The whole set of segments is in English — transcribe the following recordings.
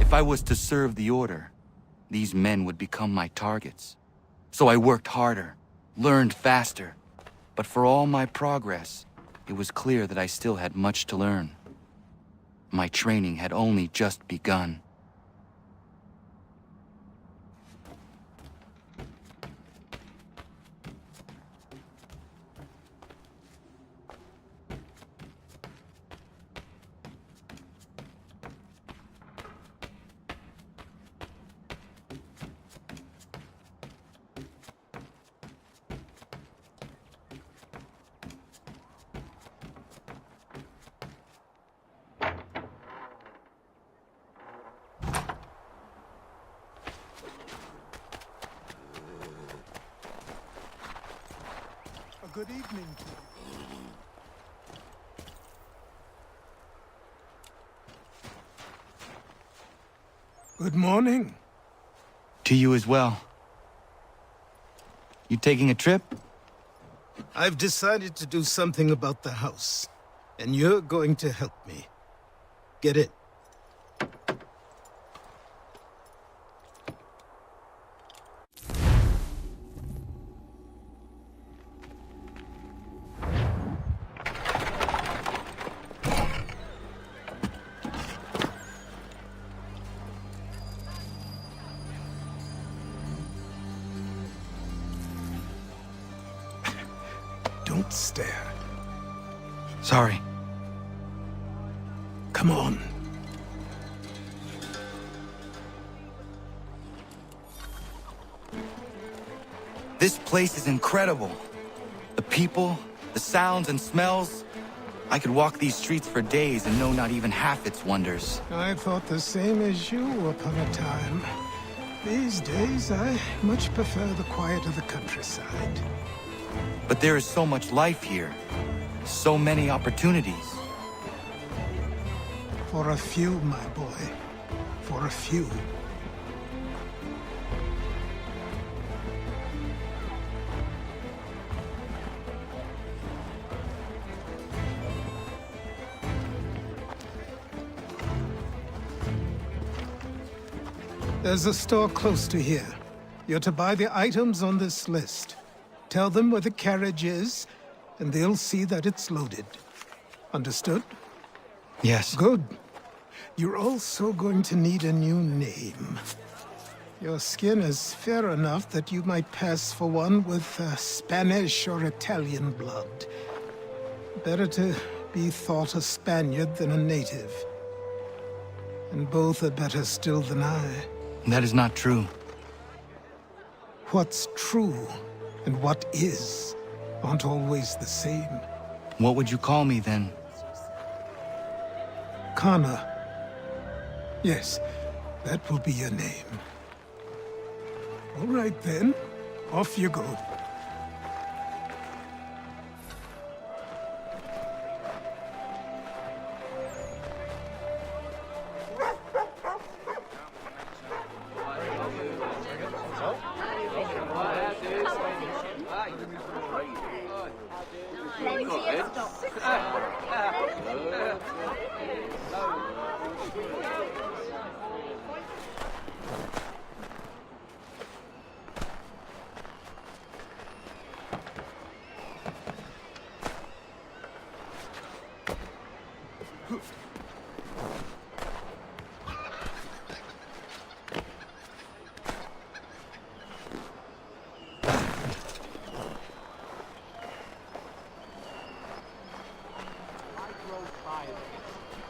If I was to serve the Order, these men would become my targets. So I worked harder, learned faster. But for all my progress, it was clear that I still had much to learn. My training had only just begun. Good evening to you. Good morning. To you as well. You taking a trip? I've decided to do something about the house, and you're going to help me. Get it? Don't stare. Sorry. Come on. This place is incredible. The people, the sounds and smells. I could walk these streets for days and know not even half its wonders. I thought the same as you upon a time. These days, I much prefer the quiet of the countryside. But there is so much life here. So many opportunities. For a few, my boy. For a few. There's a store close to here. You're to buy the items on this list. Tell them where the carriage is, and they'll see that it's loaded. Understood? Yes. Good. You're also going to need a new name. Your skin is fair enough that you might pass for one with Spanish or Italian blood. Better to be thought a Spaniard than a native. And both are better still than I. That is not true. What's true and what is aren't always the same. What would you call me then? Kana. Yes, that will be your name. All right then, off you go.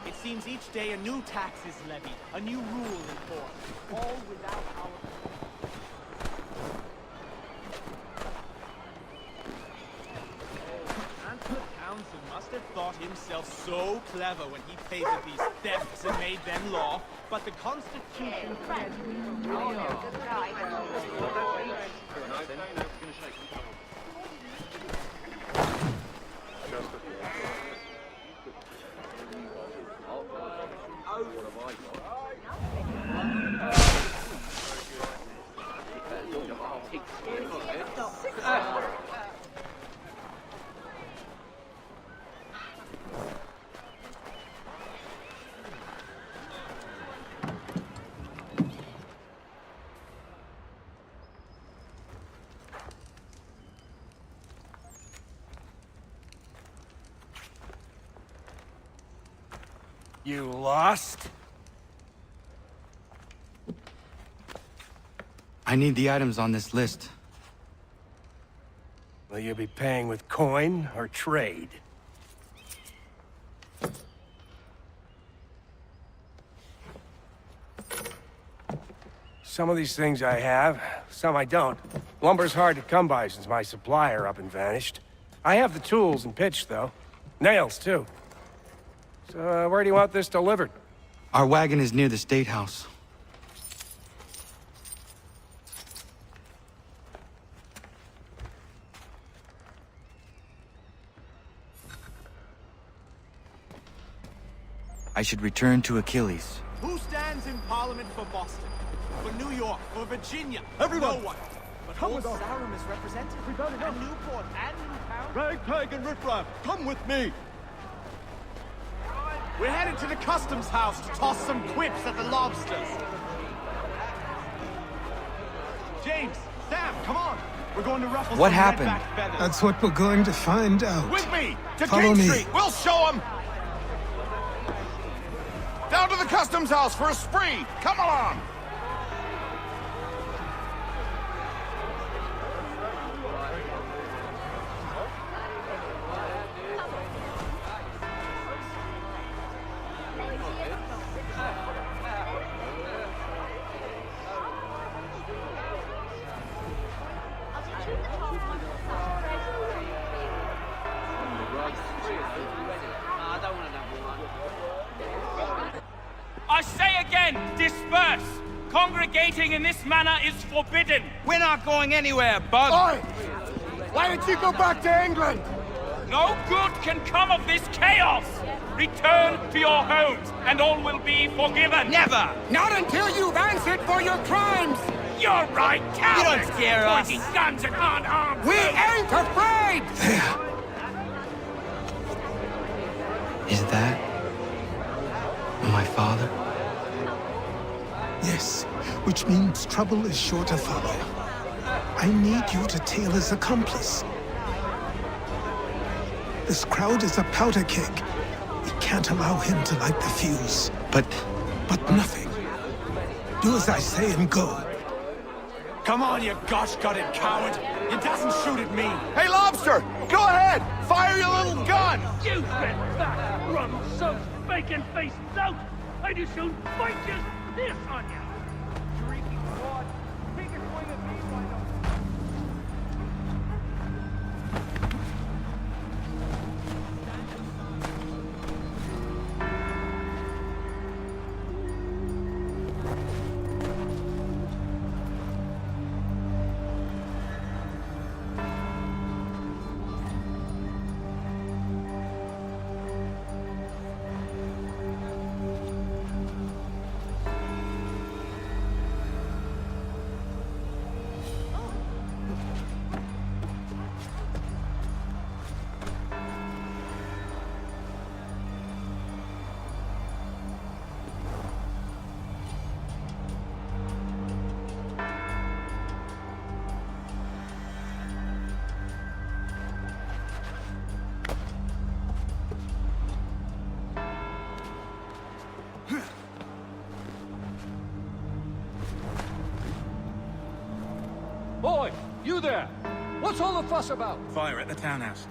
It seems each day a new tax is levied, a new rule enforced, all without our... Chancellor Townsend must have thought himself so clever when he favored these thefts and made them law, but the Constitution says... You lost? I need the items on this list. Will you be paying with coin or trade? Some of these things I have, some I don't. Lumber's hard to come by since my supplier up and vanished. I have the tools and pitch, though. Nails, too. So, where do you want this delivered? Our wagon is near the State House. I should return to Achilles. Who stands in Parliament for Boston? For New York? For Virginia? Everyone! No one. But Come Old with us. Sarum is represented. it And Newport and Newtown. Ragtag and riffraff, come with me! We're headed to the customs house to toss some quips at the lobsters. James, Sam, come on. We're going to ruffle What some happened? redback feathers. That's what we're going to find out. With me! To Follow King me. Street! We'll show them! Down to the customs house for a spree! Come along! I say again, disperse! Congregating in this manner is forbidden! We're not going anywhere, Bug. Oi! Why did you go back to England? No good can come of this chaos! Return to your homes, and all will be forgiven! Never! Not until you've answered for your crimes! You're right, cowards! don't scare us. Pointing guns at unarmed We ain't afraid! There. Is that my father? Yes, which means trouble is sure to follow. I need you to tail his accomplice. This crowd is a powder keg. We can't allow him to light the fuse. But But nothing. Do as I say and go. Come on, you gosh-gutted coward. It doesn't shoot at me. Hey, Lobster! Go ahead! Fire your little gun! You red fat, rum-soaked, bacon-faced lout! I do soon fight just this on you! Drinking fraud. Take a swing at me, why not? Boy, you there! What's all the fuss about? Fire at the townhouse.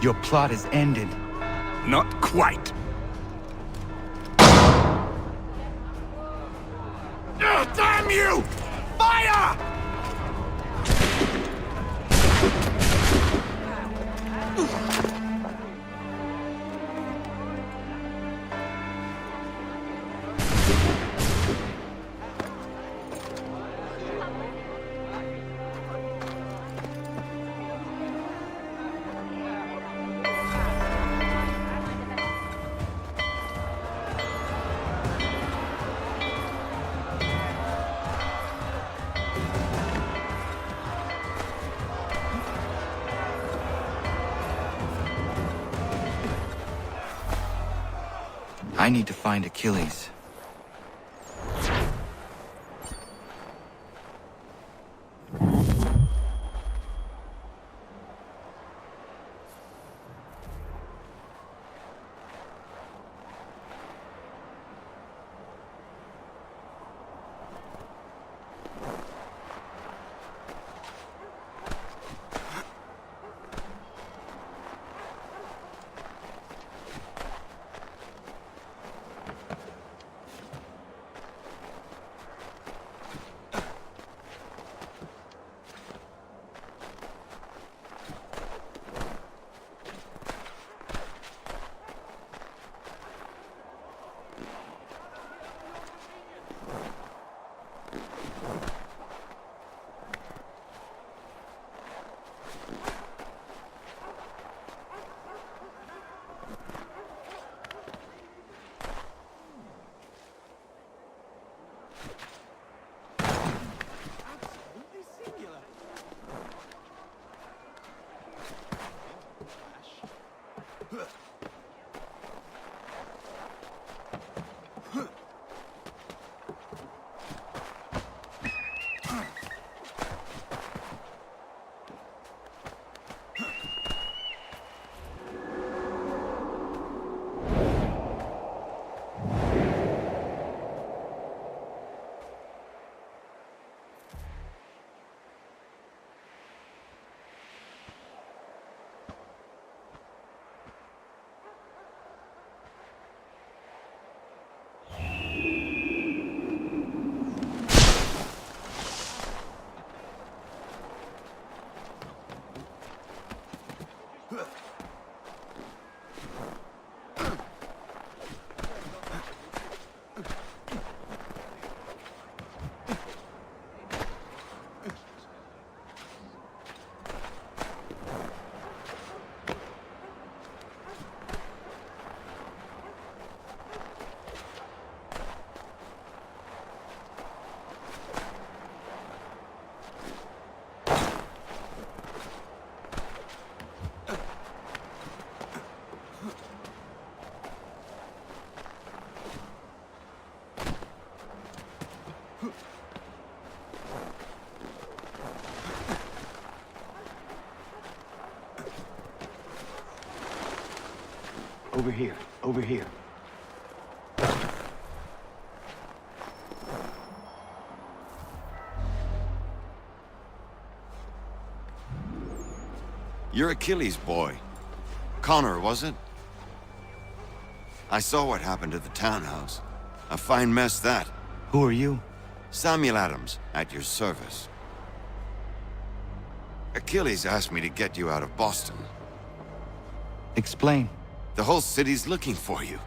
Your plot is ended. Not quite. you! Fire! I need to find Achilles. Over here, over here. You're Achilles' boy. Connor, was it? I saw what happened at the townhouse. A fine mess, that. Who are you? Samuel Adams, at your service. Achilles asked me to get you out of Boston. Explain. The whole city's looking for you.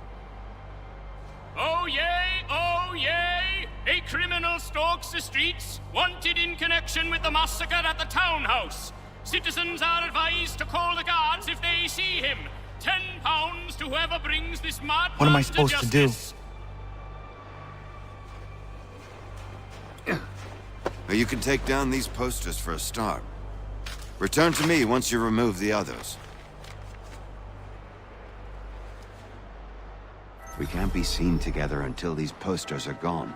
Oh yay, oh yay! A criminal stalks the streets, wanted in connection with the massacre at the townhouse. Citizens are advised to call the guards if they see him. £10 to whoever brings this mad What am I man supposed to do? justice. You can take down these posters for a start. Return to me once you remove the others. We can't be seen together until these posters are gone.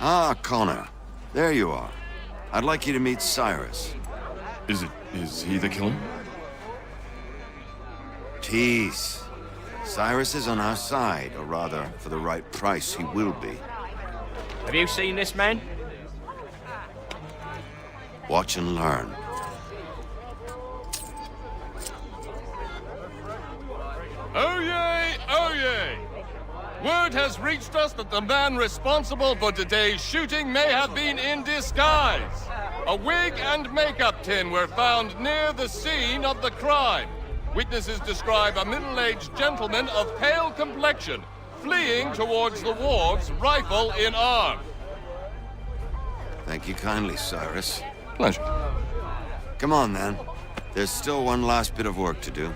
Ah, Connor. There you are. I'd like you to meet Cyrus. Is he the killer? Tease. Cyrus is on our side, or rather, for the right price, he will be. Have you seen this man? Watch and learn. Oh yay! Oh yay! Word has reached us that the man responsible for today's shooting may have been in disguise. A wig and makeup tin were found near the scene of the crime. Witnesses describe a middle-aged gentleman of pale complexion fleeing towards the wharves, rifle in arm. Thank you kindly, Cyrus. Pleasure. Come on, then. There's still one last bit of work to do.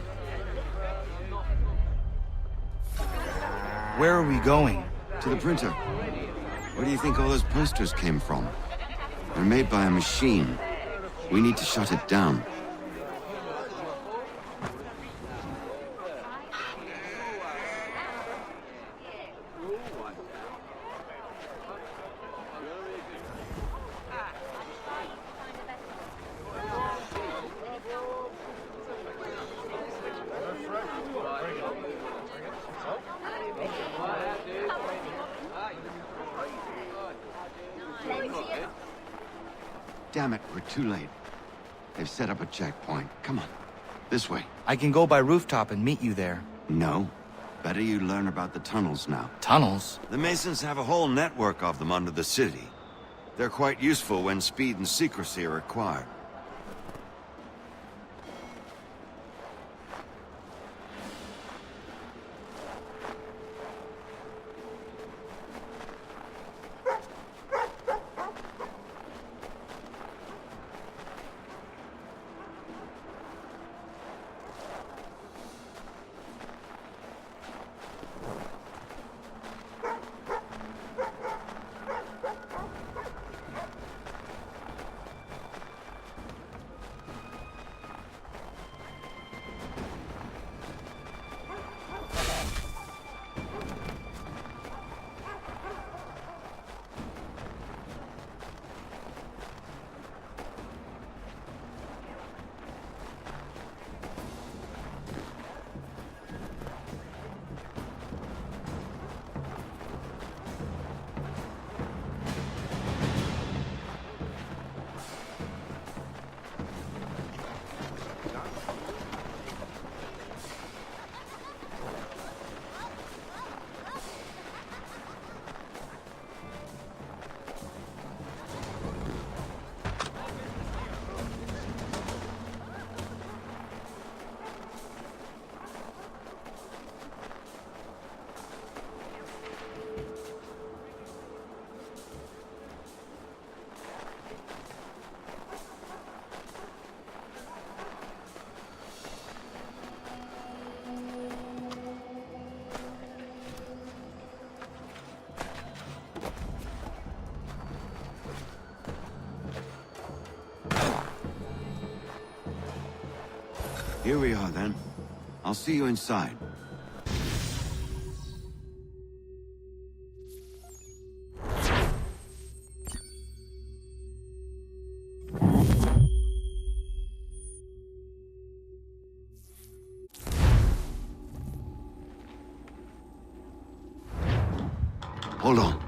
Where are we going? To the printer. Where do you think all those posters came from? They're made by a machine. We need to shut it down. Damn it, we're too late. They've set up a checkpoint. Come on. This way. I can go by rooftop and meet you there. No. Better you learn about the tunnels now. Tunnels? The Masons have a whole network of them under the city. They're quite useful when speed and secrecy are required. Here we are, then. I'll see you inside. Hold on.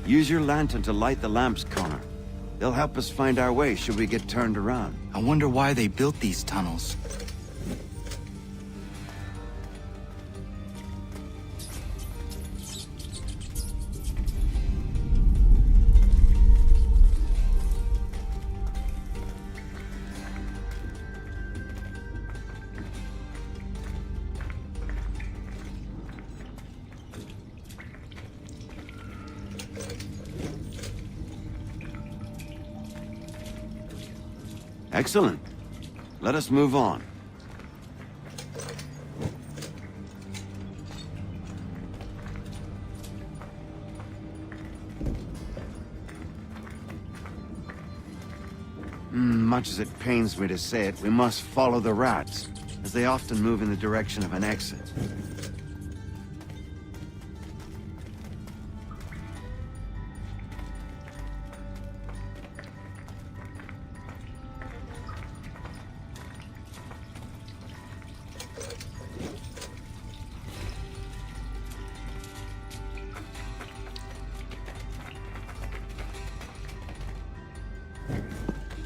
Use your lantern to light the lamps, Connor. They'll help us find our way should we get turned around. I wonder why they built these tunnels. Excellent. Let us move on. Much as it pains me to say it, we must follow the rats, as they often move in the direction of an exit.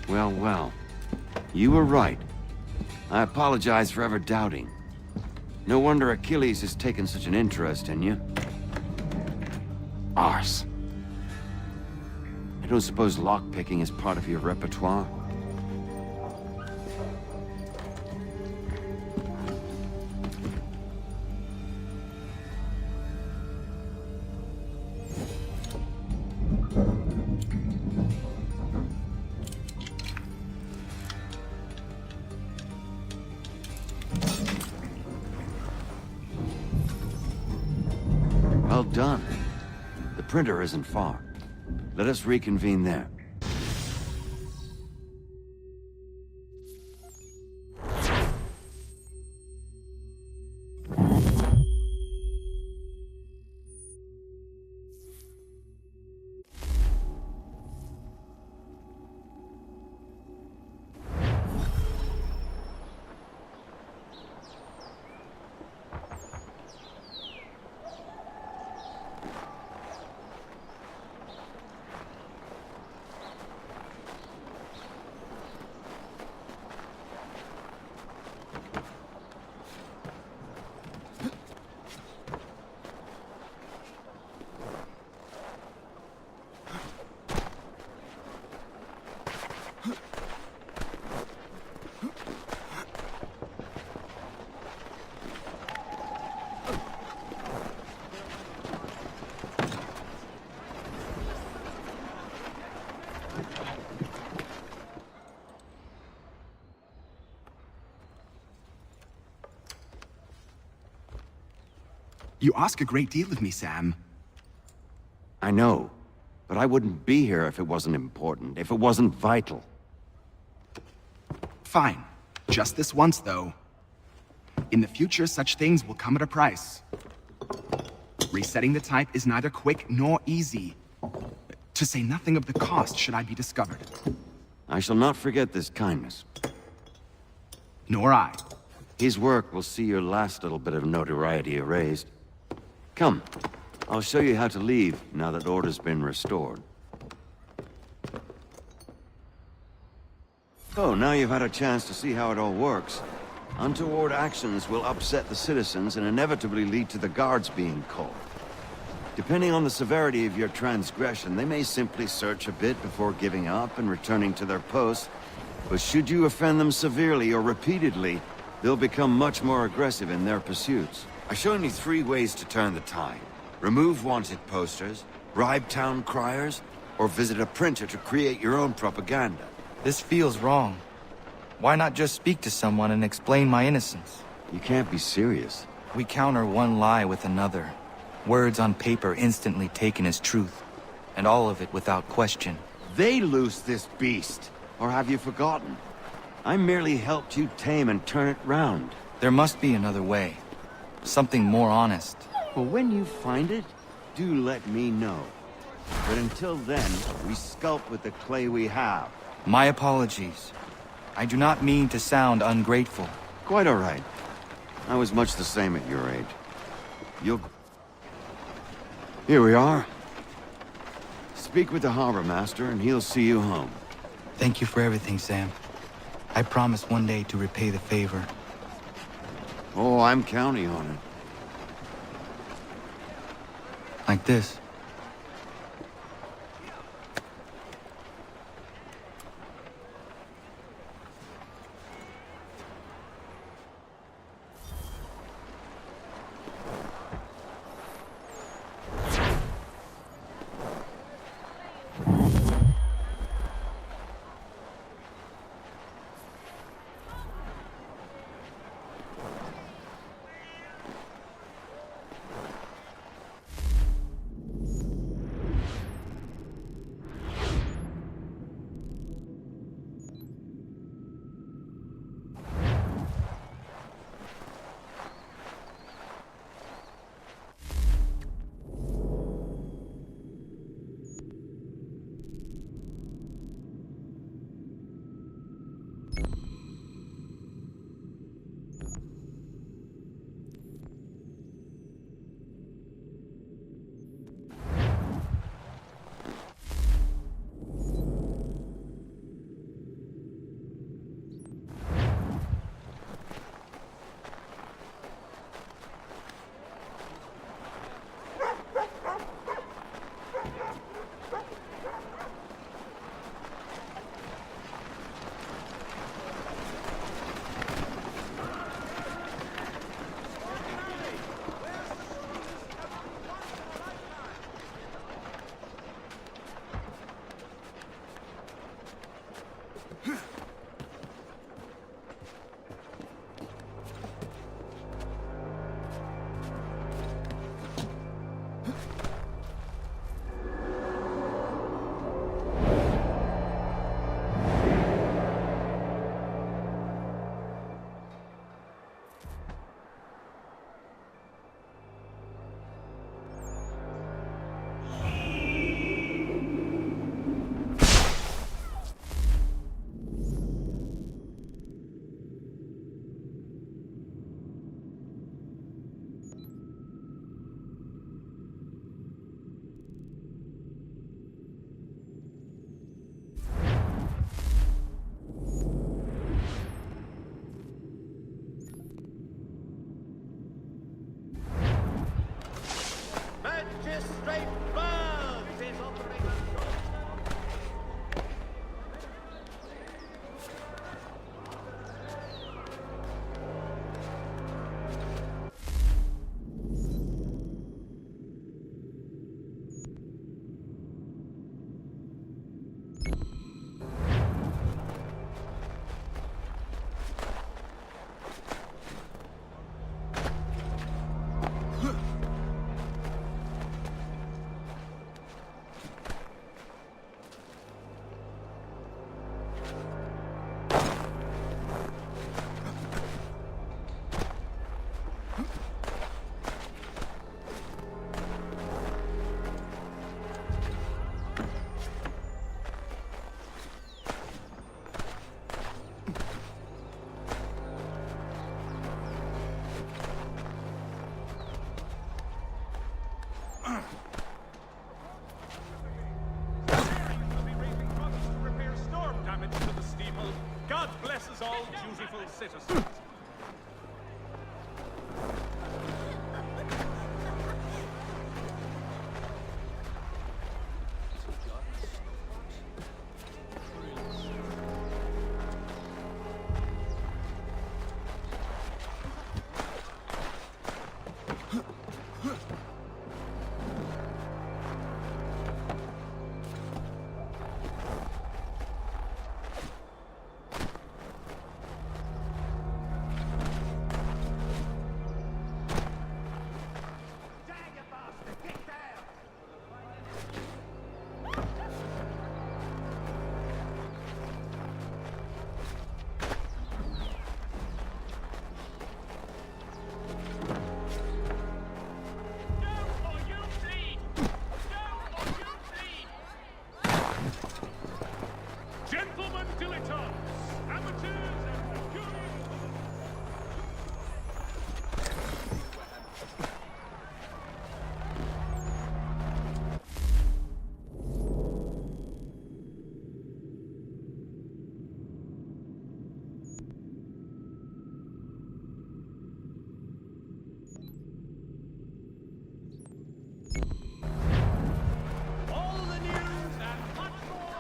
Well, well. You were right. I apologize for ever doubting. No wonder Achilles has taken such an interest in you. Arse. I don't suppose lockpicking is part of your repertoire? Well done. The printer isn't far. Let us reconvene there. You ask a great deal of me, Sam. I know, but I wouldn't be here if it wasn't important, if it wasn't vital. Fine. Just this once, though. In the future, such things will come at a price. Resetting the type is neither quick nor easy. To say nothing of the cost should I be discovered. I shall not forget this kindness. Nor I. His work will see your last little bit of notoriety erased. Come, I'll show you how to leave now that order's been restored. So, now you've had a chance to see how it all works. Untoward actions will upset the citizens and inevitably lead to the guards being called. Depending on the severity of your transgression, they may simply search a bit before giving up and returning to their posts. But should you offend them severely or repeatedly, they'll become much more aggressive in their pursuits. I've shown you 3 ways to turn the tide. Remove wanted posters, bribe town criers, or visit a printer to create your own propaganda. This feels wrong. Why not just speak to someone and explain my innocence? You can't be serious. We counter one lie with another. Words on paper instantly taken as truth. And all of it without question. They loose this beast. Or have you forgotten? I merely helped you tame and turn it round. There must be another way. Something more honest. Well, when you find it, do let me know. But until then, we sculpt with the clay we have. My apologies. I do not mean to sound ungrateful. Quite all right. I was much the same at your age. Here we are. Speak with the harbor master and he'll see you home. Thank you for everything, Sam. I promise one day to repay the favor. Oh, I'm counting on it. Like this. people. God bless us all, dutiful citizens. Gentlemen dilettantes, amateurs and curious. All the news and much more.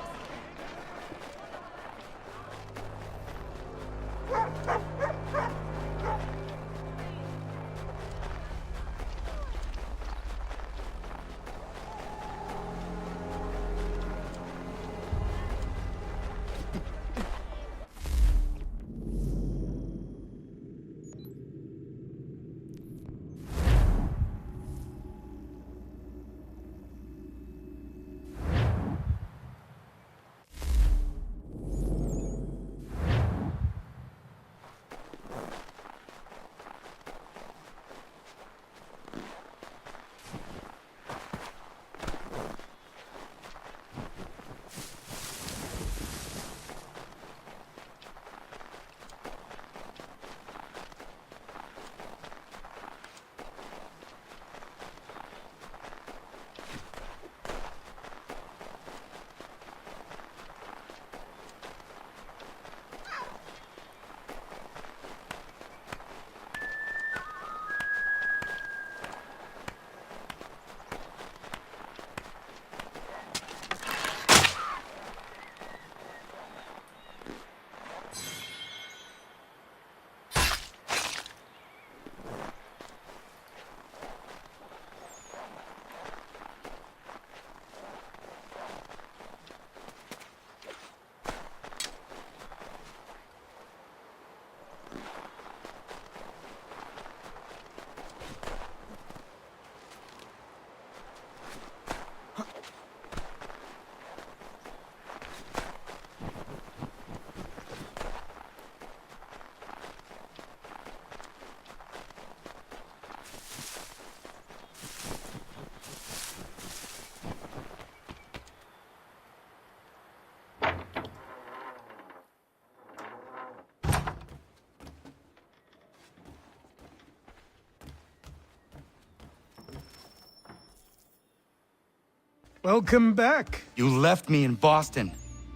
Welcome back. You left me in Boston.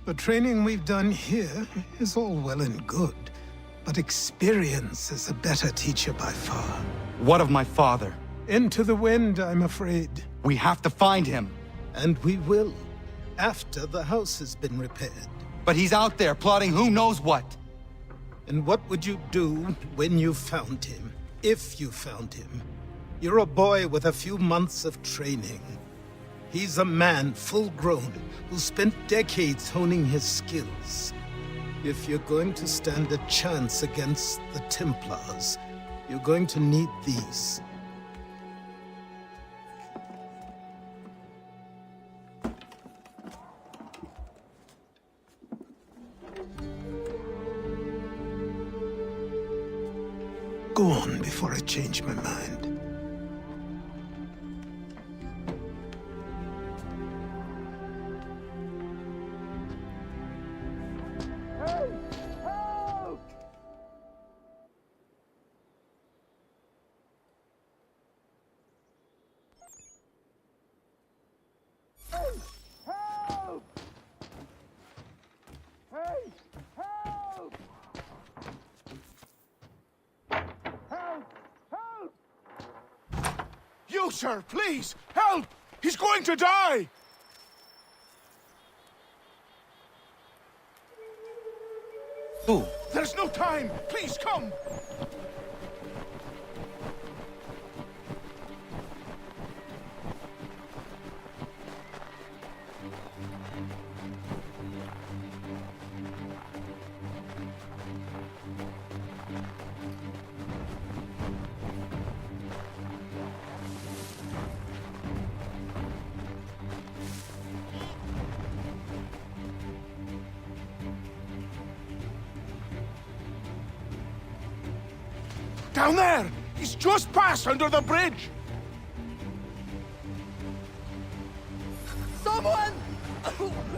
The training we've done here is all well and good, but experience is a better teacher by far. What of my father? Into the wind, I'm afraid. We have to find him. And we will, after the house has been repaired. But he's out there plotting who knows what. And what would you do when you found him? If you found him? You're a boy with a few months of training. He's a man, full-grown, who spent decades honing his skills. If you're going to stand a chance against the Templars, you're going to need these. Go on before I change my mind. Hey! sir, please! Help! He's going to die! Who? There's no time! Please, come! Down there! He's just passed under the bridge! Someone!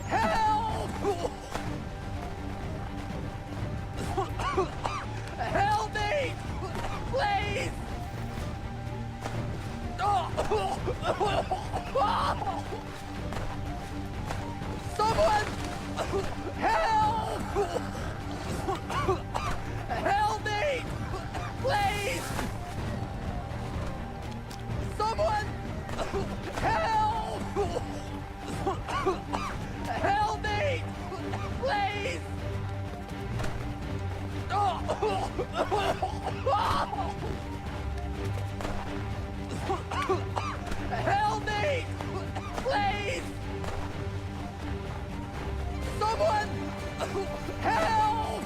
Help! Help me! Please! Someone! Help! Help me! Please! Someone! Help! Help me! Please! Help me! Please! Someone! Help!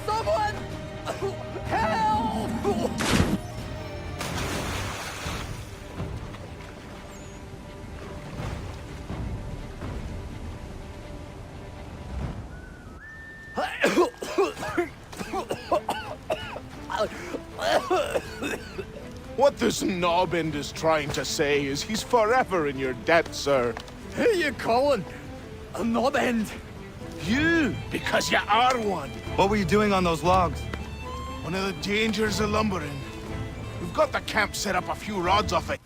Someone! Help! What this knobbend is trying to say is he's forever in your debt, sir. Who you calling? A knob end? You, because you are one. What were you doing on those logs? One of the dangers of lumbering. We've got the camp set up a few rods off it.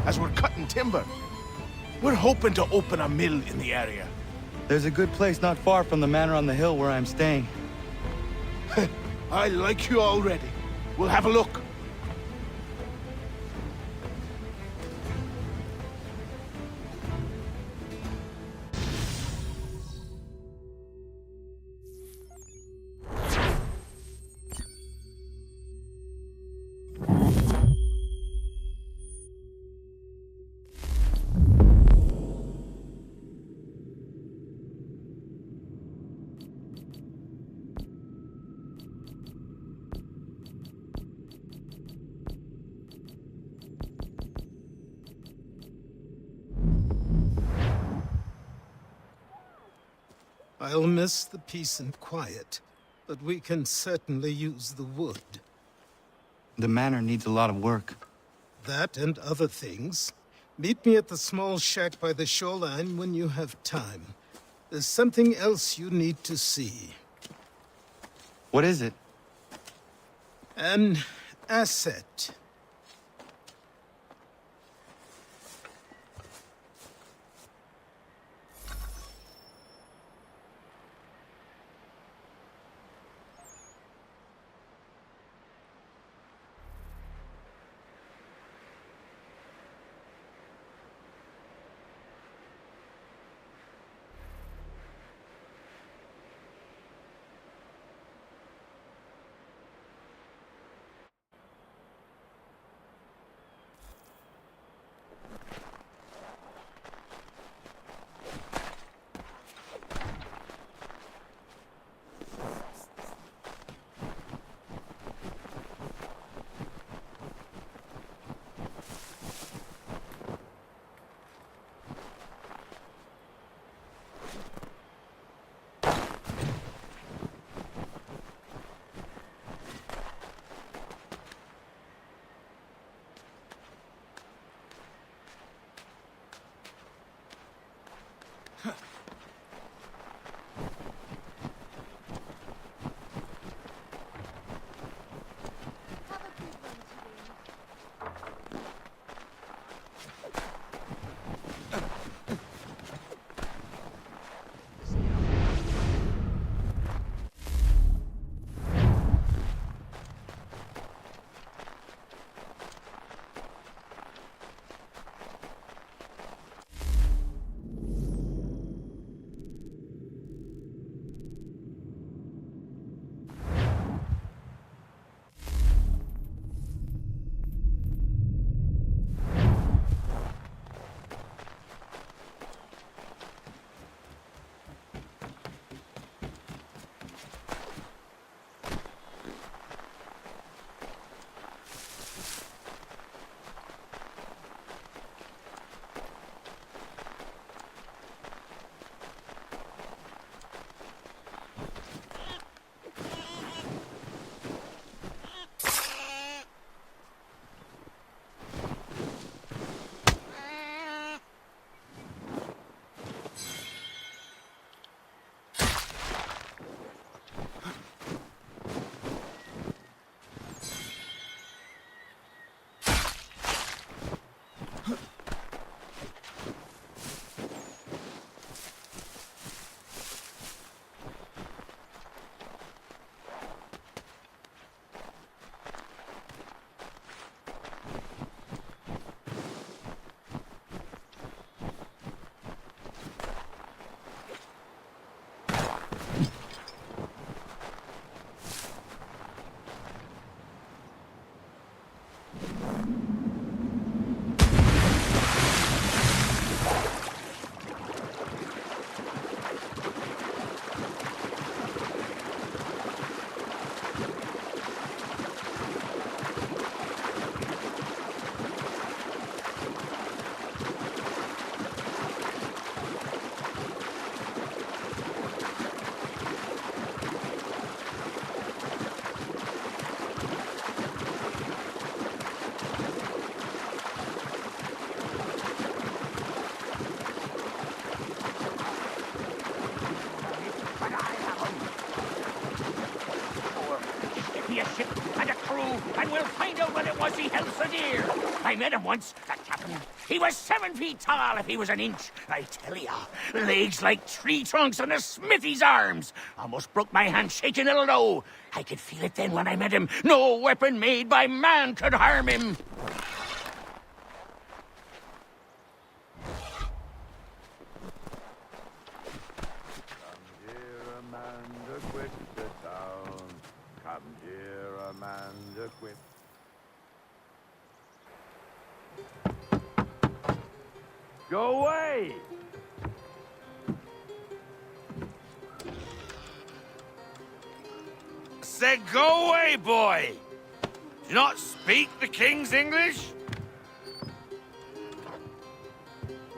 as we're cutting timber. We're hoping to open a mill in the area. There's a good place not far from the manor on the hill where I'm staying. I like you already. We'll have a look. I'll miss the peace and quiet, but we can certainly use the wood. The manor needs a lot of work. That and other things. Meet me at the small shack by the shoreline when you have time. There's something else you need to see. What is it? An asset. A ship and a crew, and we'll find out what it was he held so dear. I met him once, that captain. He was 7 feet tall if he was an inch. I tell ya, legs like tree trunks and a smithy's arms. Almost broke my hand shaking it'll know. I could feel it then when I met him. No weapon made by man could harm him. Go away! Said go away, boy! Do you not speak the King's English?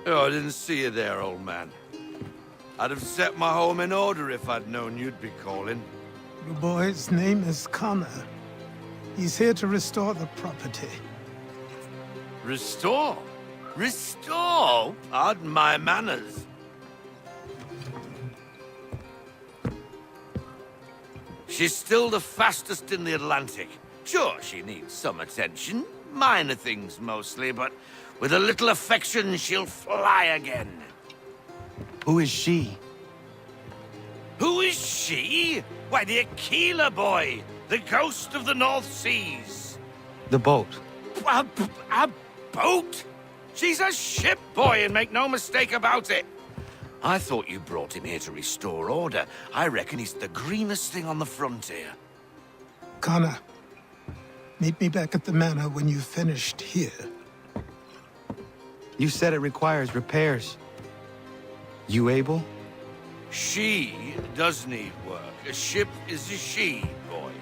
Oh, I didn't see you there, old man. I'd have set my home in order if I'd known you'd be calling. The boy's name is Connor. He's here to restore the property. Restore? Restore? Pardon my manners. She's still the fastest in the Atlantic. Sure, she needs some attention. Minor things mostly, but with a little affection, she'll fly again. Who is she? Who is she? Why, the Aquila boy, the ghost of the North Seas. The boat. A boat? She's a ship, boy, and make no mistake about it. I thought you brought him here to restore order. I reckon he's the greenest thing on the frontier. Connor, meet me back at the manor when you've finished here. You said it requires repairs. You able? She does need work. A ship is a she, boy.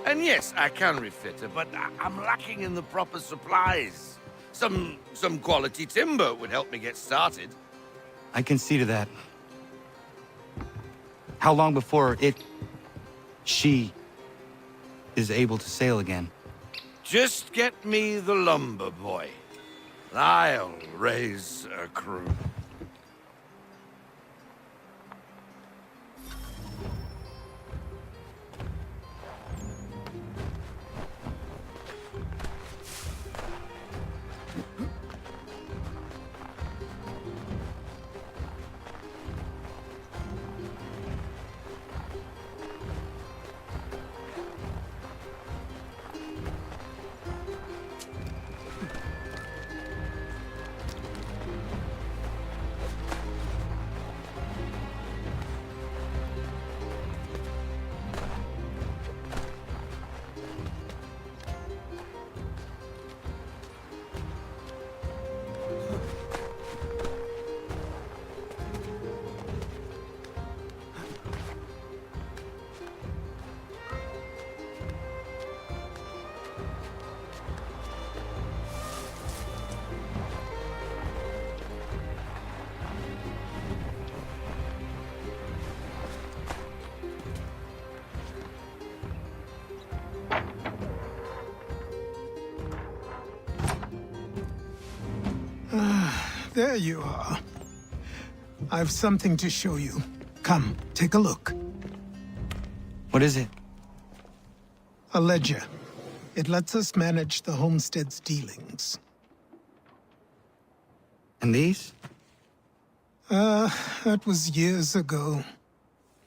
And yes, I can refit her, but I'm lacking in the proper supplies. Some quality timber would help me get started. I can see to that. How long before she is able to sail again? Just get me the lumber, boy. I'll raise a crew. There you are. I've something to show you. Come, take a look. What is it? A ledger. It lets us manage the homestead's dealings. And these? That was years ago.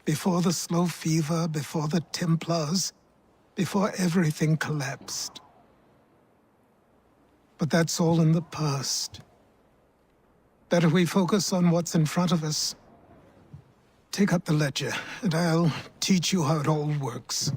Before the slow fever, before the Templars, before everything collapsed. But that's all in the past. Better we focus on what's in front of us. Take up the ledger, and I'll teach you how it all works.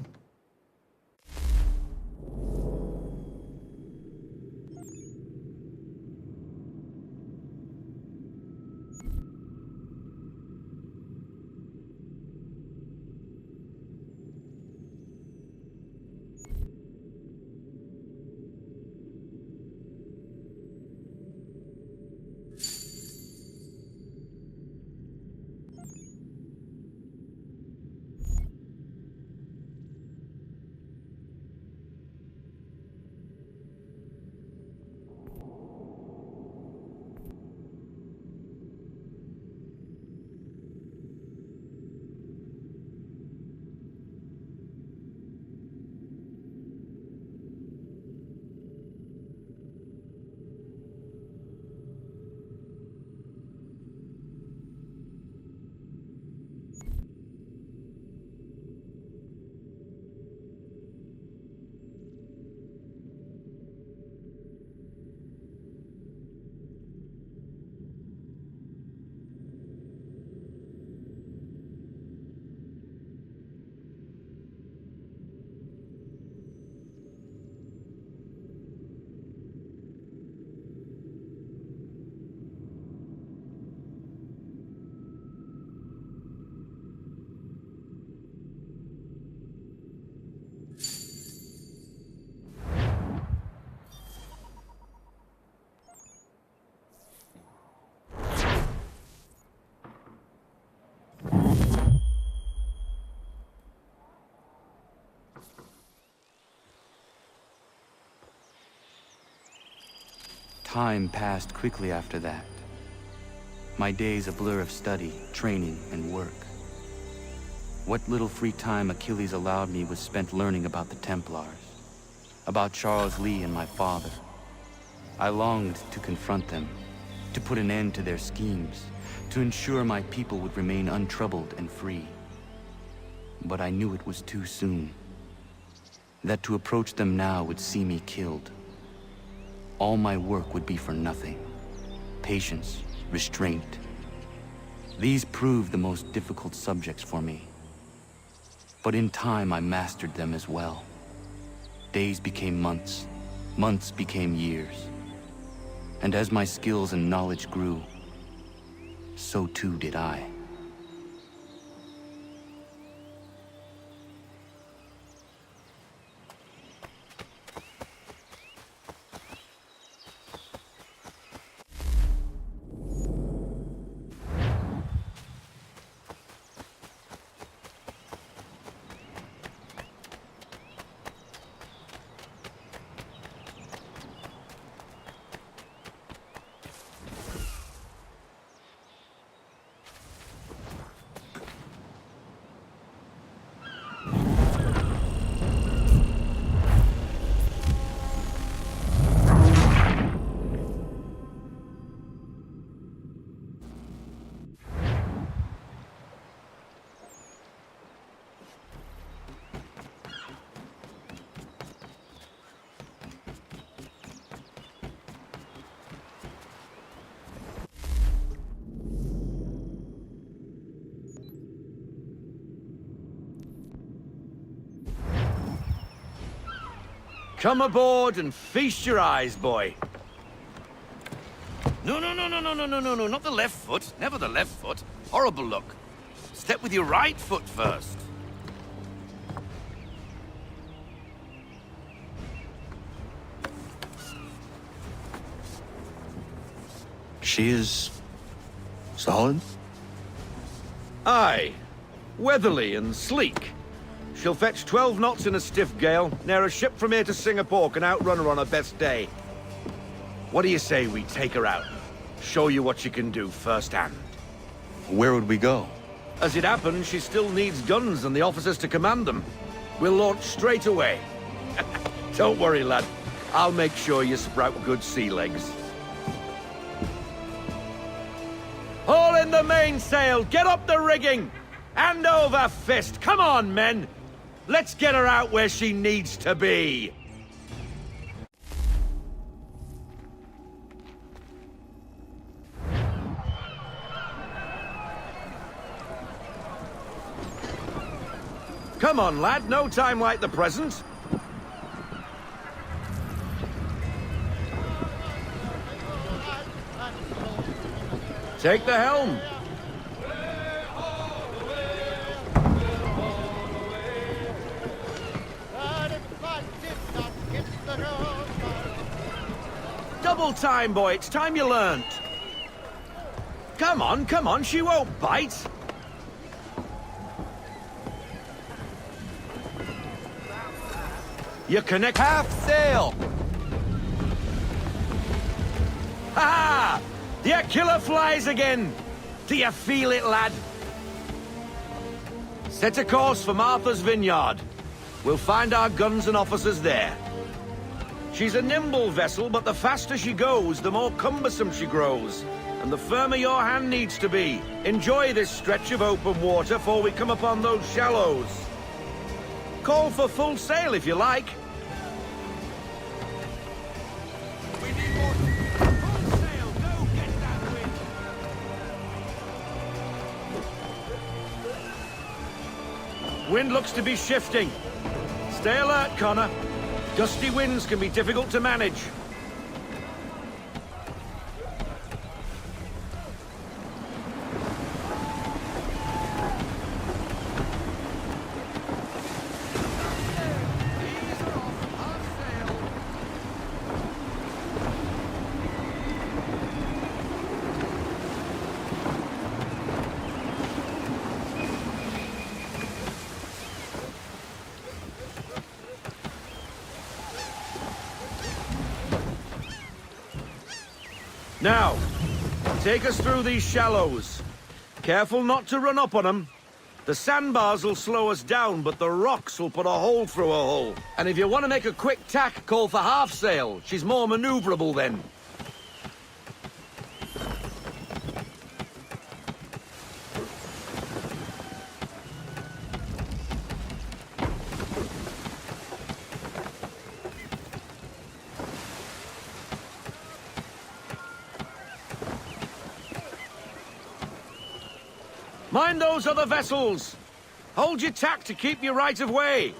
Time passed quickly after that. My days a blur of study, training, and work. What little free time Achilles allowed me was spent learning about the Templars, about Charles Lee and my father. I longed to confront them, to put an end to their schemes, to ensure my people would remain untroubled and free. But I knew it was too soon, that to approach them now would see me killed. All my work would be for nothing. Patience, restraint. These proved the most difficult subjects for me. But in time I mastered them as well. Days became months, months became years. And as my skills and knowledge grew, so too did I. Come aboard and feast your eyes, boy. No, not the left foot. Never the left foot. Horrible look. Step with your right foot first. She is... solid? Aye. Weatherly and sleek. She'll fetch 12 knots in a stiff gale. Ne'er a ship from here to Singapore can outrun her on her best day. What do you say we take her out? Show you what she can do firsthand. Where would we go? As it happens, she still needs guns and the officers to command them. We'll launch straight away. Don't worry, lad. I'll make sure you sprout good sea legs. Haul in the mainsail! Get up the rigging! Hand over fist! Come on, men! Let's get her out where she needs to be! Come on, lad. No time like the present. Take the helm. Double time, boy. It's time you learned. Come on. She won't bite. You connect half sail. Ha! The killer flies again. Do you feel it, lad? Set a course for Martha's Vineyard. We'll find our guns and officers there. She's a nimble vessel, but the faster she goes, the more cumbersome she grows. And the firmer your hand needs to be. Enjoy this stretch of open water before we come upon those shallows. Call for full sail if you like. We need more. Full sail, go get that wind. Wind looks to be shifting. Stay alert, Connor. Gusty winds can be difficult to manage. Now, take us through these shallows. Careful not to run up on them. The sandbars will slow us down, but the rocks will put a hole through a hole. And if you want to make a quick tack, call for half sail. She's more maneuverable then. Mind those other vessels! Hold your tack to keep your right of way!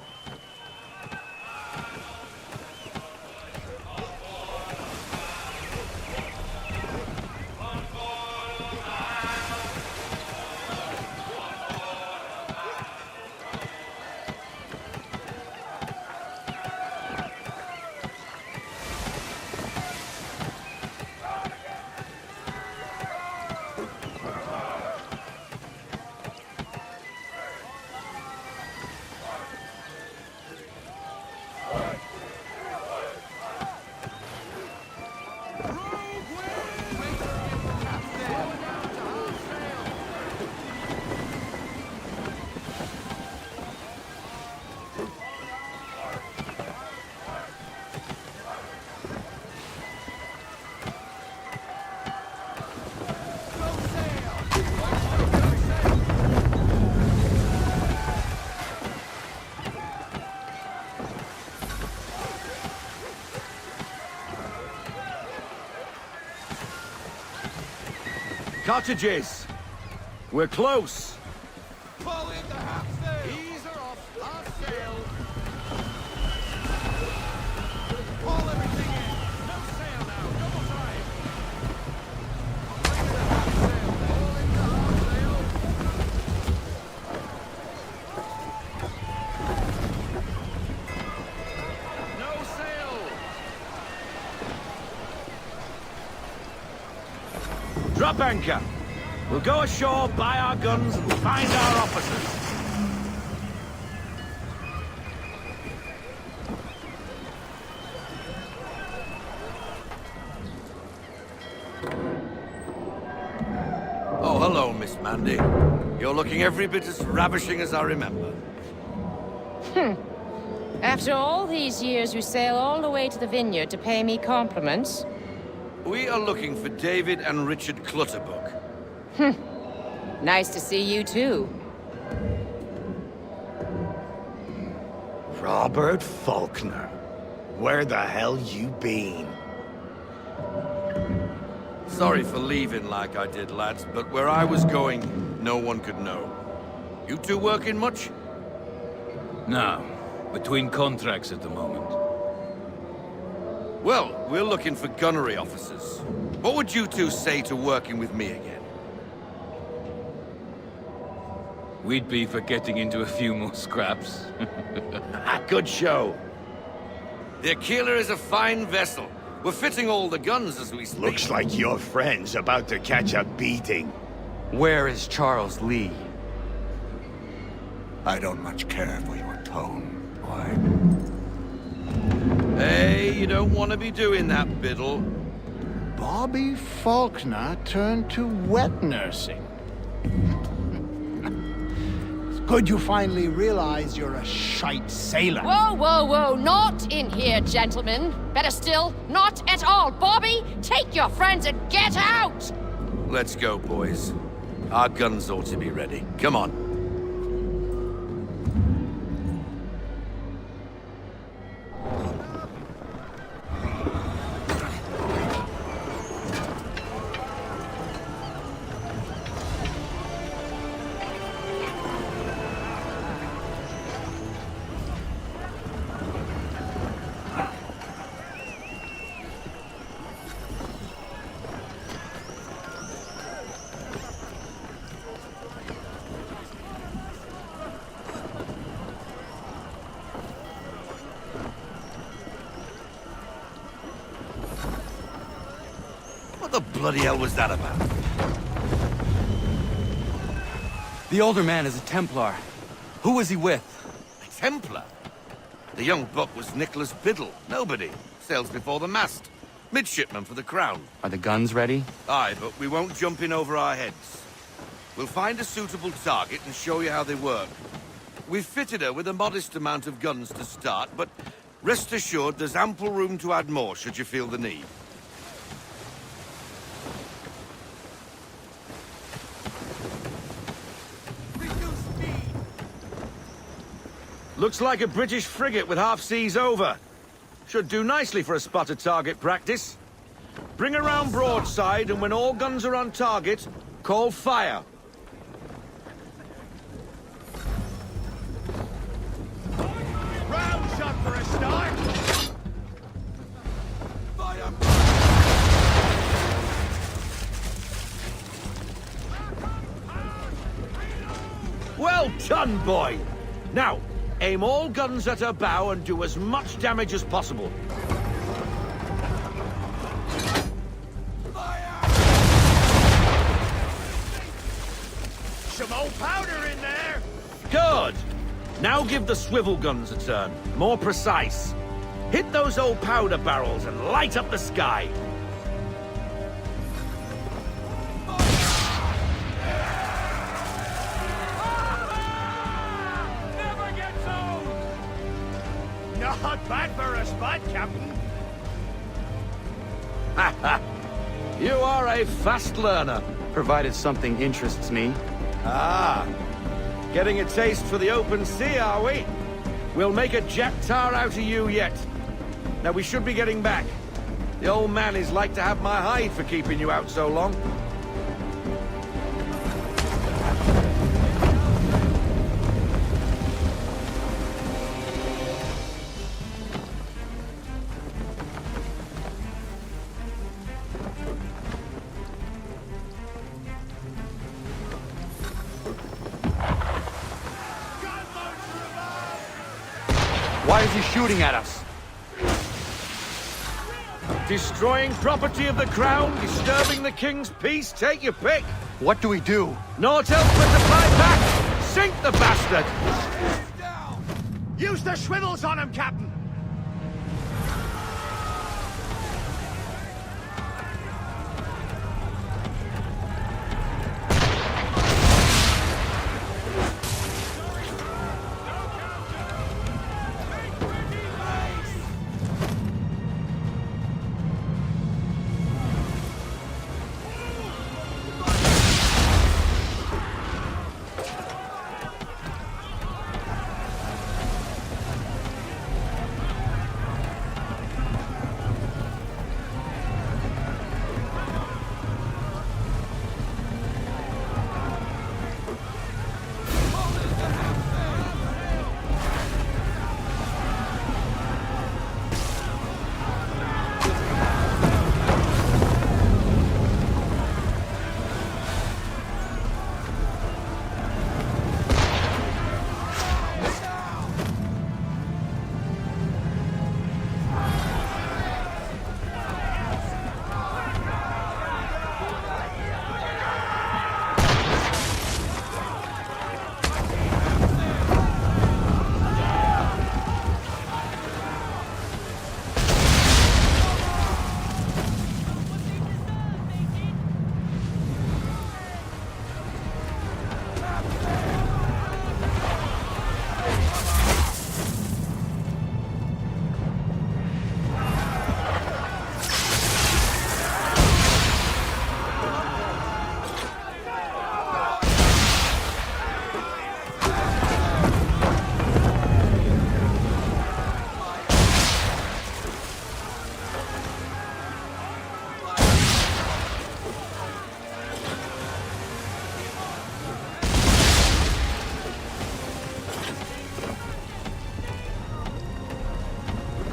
Cottages! We're close! Pull in the half sail! Ease her off! Half sail! Pull everything in! No sail now! Double time! Pull in the half sail! Pull in the half sail! No sail! Drop anchor! We'll go ashore, buy our guns, and find our officers. Oh, hello, Miss Mandy. You're looking every bit as ravishing as I remember. After all these years, you sail all the way to the vineyard to pay me compliments? We are looking for David and Richard Clutterbuck. Nice to see you, too. Robert Faulkner. Where the hell you been? Sorry for leaving like I did, lads, but where I was going, no one could know. You two working much? No. Between contracts at the moment. Well, we're looking for gunnery officers. What would you two say to working with me again? We'd be for getting into a few more scraps. Good show. The Aquila is a fine vessel. We're fitting all the guns as we speak. Looks like your friend's about to catch a beating. Where is Charles Lee? I don't much care for your tone, boy. Hey, you don't want to be doing that, Biddle. Bobby Faulkner turned to wet nursing. It's good you finally realize you're a shite sailor. Whoa, whoa, whoa, not in here, gentlemen. Better still, not at all. Bobby, take your friends and get out! Let's go, boys. Our guns ought to be ready. Come on. What the bloody hell was that about? The older man is a Templar. Who was he with? A Templar? The young buck was Nicholas Biddle. Nobody. Sails before the mast. Midshipman for the Crown. Are the guns ready? Aye, but we won't jump in over our heads. We'll find a suitable target and show you how they work. We've fitted her with a modest amount of guns to start, but rest assured there's ample room to add more should you feel the need. Looks like a British frigate with half seas over. Should do nicely for a spotted target practice. Bring her round broadside, and when all guns are on target, call fire. Round shot for a start. Well done, boy! Now, aim all guns at her bow and do as much damage as possible. Some old powder in there. Good! Now give the swivel guns a turn. More precise. Hit those old powder barrels and light up the sky. Never gets old. Not bad for a spot, Captain. Ha ha! You are a fast learner. Provided something interests me. Ah! Getting a taste for the open sea, are we? We'll make a jack tar out of you yet. Now we should be getting back. The old man is like to have my hide for keeping you out so long. Why is he shooting at us? Destroying property of the crown, disturbing the king's peace, take your pick. What do we do? Naught else but to fight back! Sink the bastard! Use the swivels on him, Captain.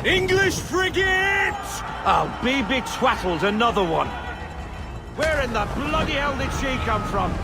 English frigate! I'll be betwattled, another one. Where in the bloody hell did she come from?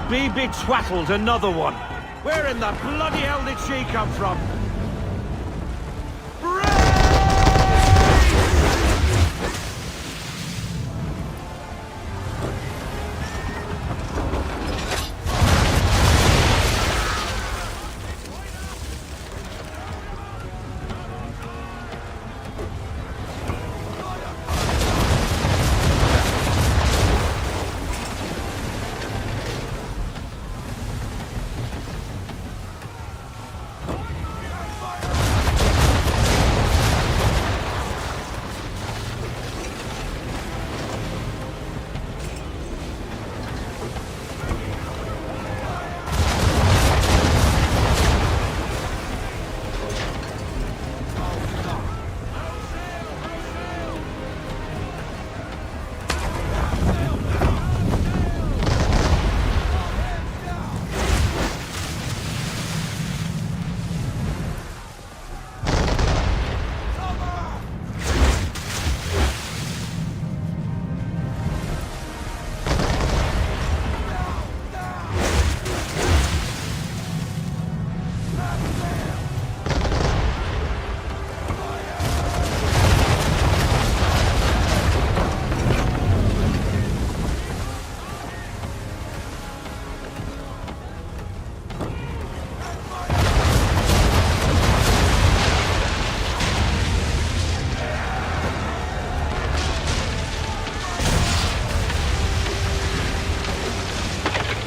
be twaddled, another one. Where in the bloody hell did she come from?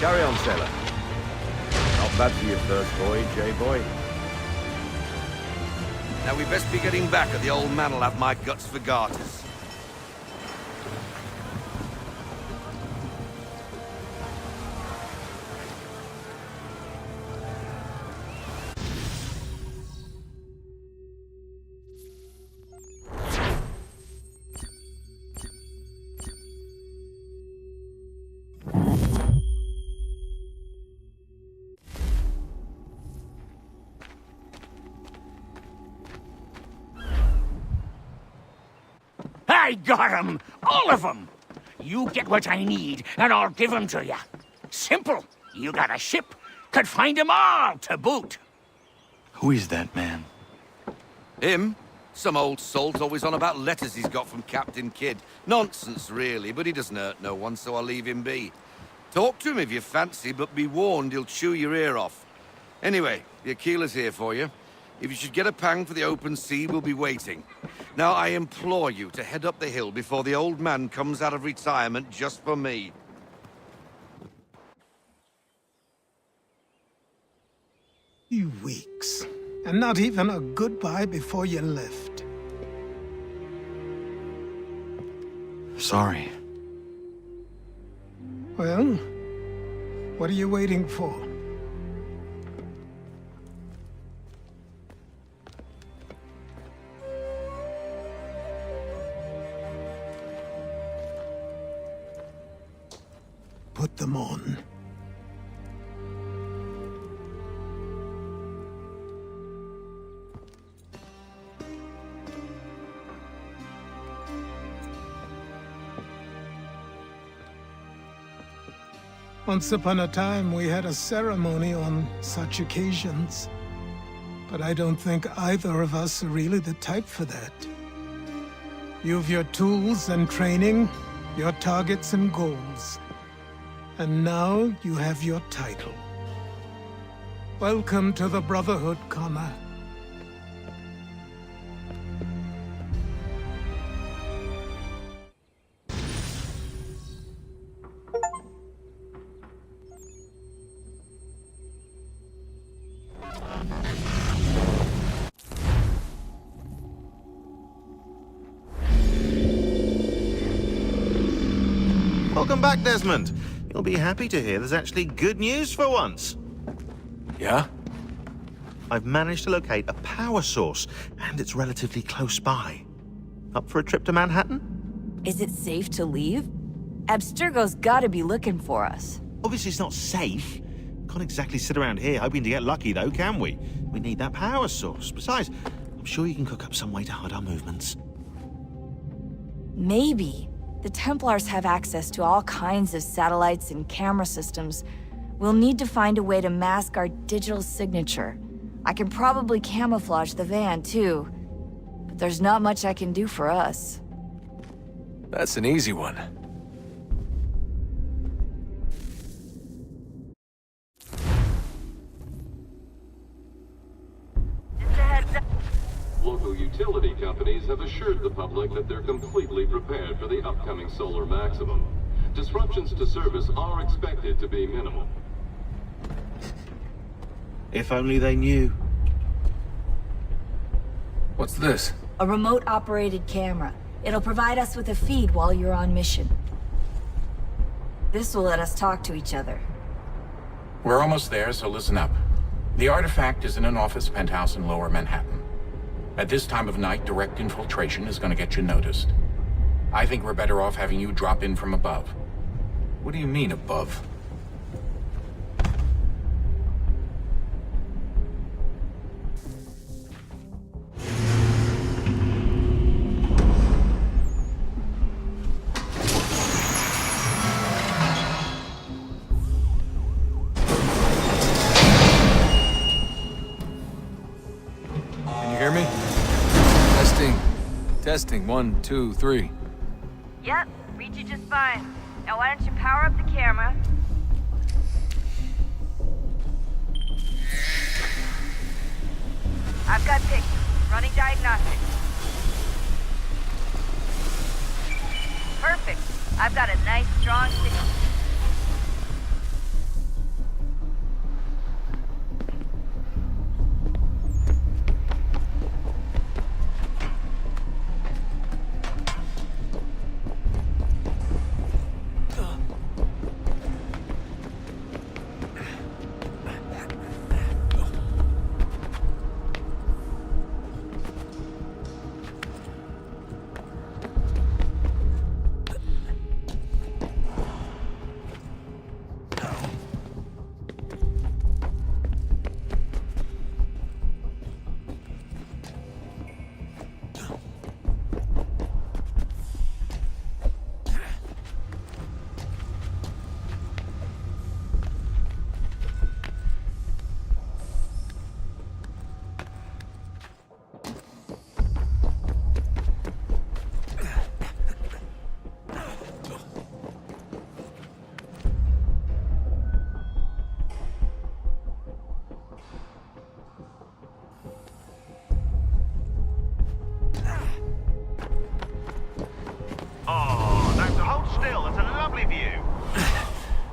Carry on, sailor. Not bad for your first voyage, eh, boy? Now we best be getting back, or the old man'll have my guts for garters. I got 'em! All of 'em! You get what I need, and I'll give 'em to you. Simple. You got a ship, could find 'em all to boot. Who is that man? Him? Some old salt always on about letters he's got from Captain Kidd. Nonsense, really, but he doesn't hurt no one, so I'll leave him be. Talk to him if you fancy, but be warned he'll chew your ear off. Anyway, the Aquila's here for you. If you should get a pang for the open sea, we'll be waiting. Now, I implore you to head up the hill before the old man comes out of retirement just for me. You weeks. And not even a goodbye before you left. Sorry. Well, what are you waiting for? Put them on. Once upon a time, we had a ceremony on such occasions. But I don't think either of us are really the type for that. You've your tools and training, your targets and goals. And now you have your title. Welcome to the Brotherhood, Connor. Welcome back, Desmond. You'll be happy to hear there's actually good news for once. Yeah? I've managed to locate a power source, and it's relatively close by. Up for a trip to Manhattan? Is it safe to leave? Abstergo's gotta be looking for us. Obviously it's not safe. Can't exactly sit around here hoping to get lucky, though, can we? We need that power source. Besides, I'm sure you can cook up some way to hide our movements. Maybe. The Templars have access to all kinds of satellites and camera systems. We'll need to find a way to mask our digital signature. I can probably camouflage the van, too. But there's not much I can do for us. That's an easy one. Local utility companies have assured the public that they're completely prepared for the upcoming solar maximum. Disruptions to service are expected to be minimal. If only they knew. What's this? A remote-operated camera. It'll provide us with a feed while you're on mission. This will let us talk to each other. We're almost there, so listen up. The artifact is in an office penthouse in Lower Manhattan. At this time of night, direct infiltration is going to get you noticed. I think we're better off having you drop in from above. What do you mean, above? Testing, 1, 2, 3. Yep, read you just fine. Now why don't you power up the camera? I've got pictures. Running diagnostics. Perfect. I've got a nice, strong signal.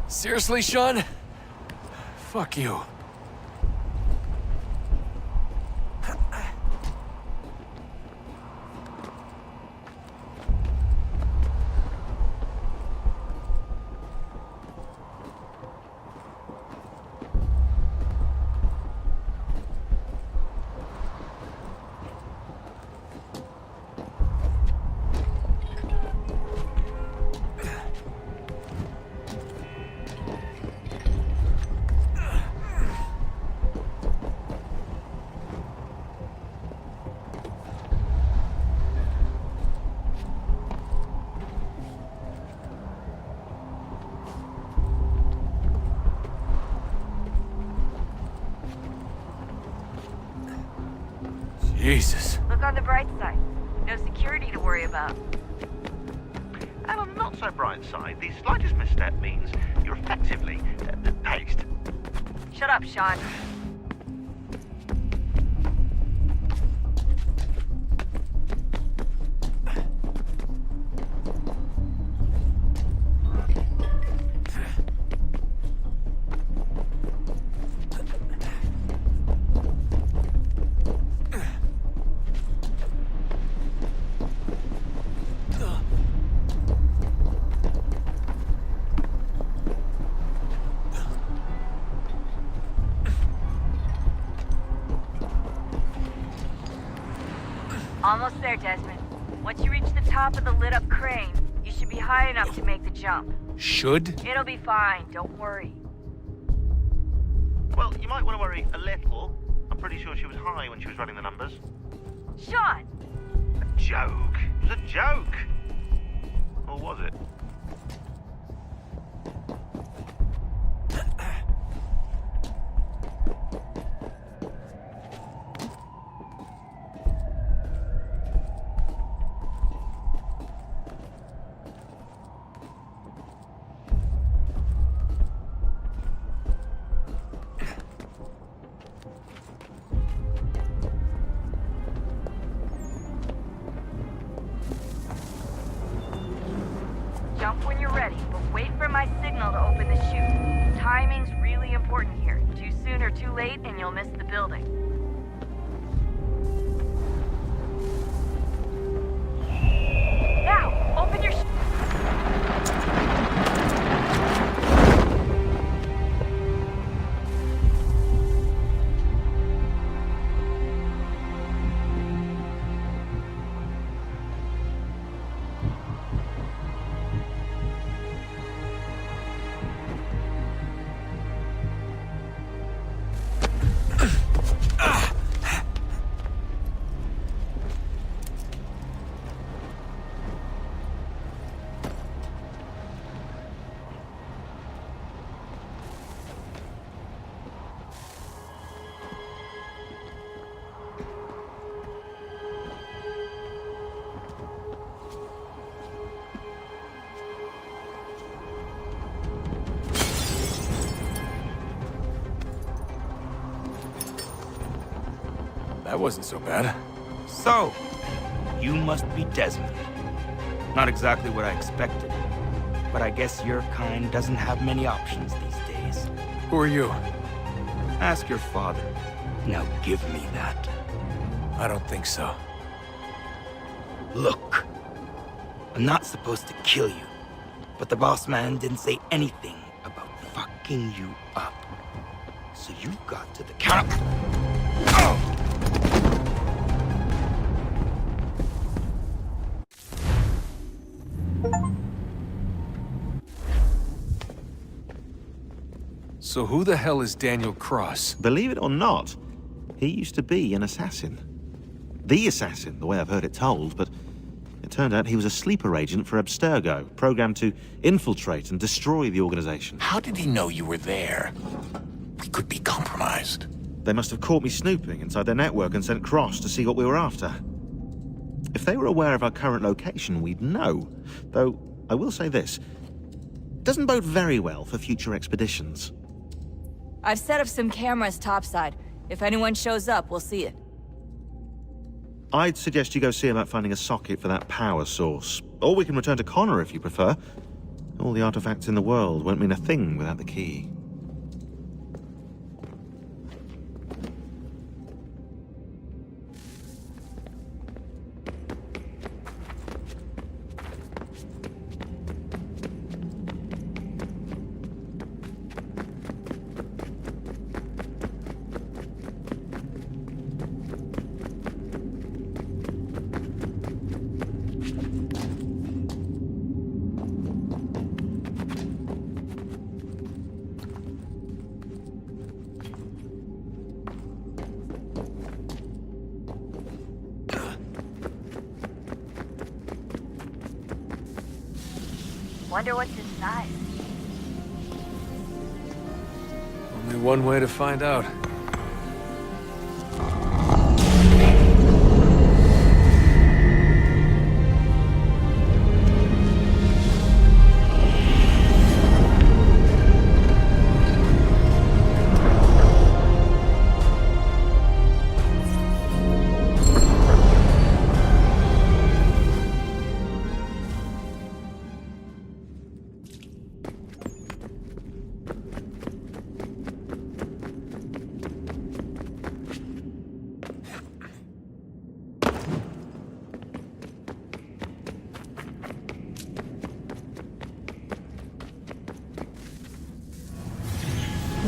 Seriously, Sean? Fuck you. Jesus. Look on the bright side. No security to worry about. And on the not so bright side, the slightest misstep means you're effectively paced. Shut up, Sean. Almost there, Desmond. Once you reach the top of the lit-up crane, you should be high enough to make the jump. Should? It'll be fine, don't worry. Well, you might want to worry a little. I'm pretty sure she was high when she was running the numbers. Sean! A joke. It was a joke. Or was it? Timing's really important here. Too soon or too late, and you'll miss the building. Now, open your... That wasn't so bad. So, you must be Desmond. Not exactly what I expected, but I guess your kind doesn't have many options these days. Who are you? Ask your father. Now give me that. I don't think so. Look, I'm not supposed to kill you, but the boss man didn't say anything about fucking you up. So you've got to the count. So who the hell is Daniel Cross? Believe it or not, he used to be an assassin. The assassin, the way I've heard it told, but it turned out he was a sleeper agent for Abstergo, programmed to infiltrate and destroy the organization. How did he know you were there? We could be compromised. They must have caught me snooping inside their network and sent Cross to see what we were after. If they were aware of our current location, we'd know. Though, I will say this. It doesn't bode very well for future expeditions. I've set up some cameras topside. If anyone shows up, we'll see it. I'd suggest you go see about finding a socket for that power source. Or we can return to Connor if you prefer. All the artifacts in the world won't mean a thing without the key. Wonder what's inside. Only one way to find out.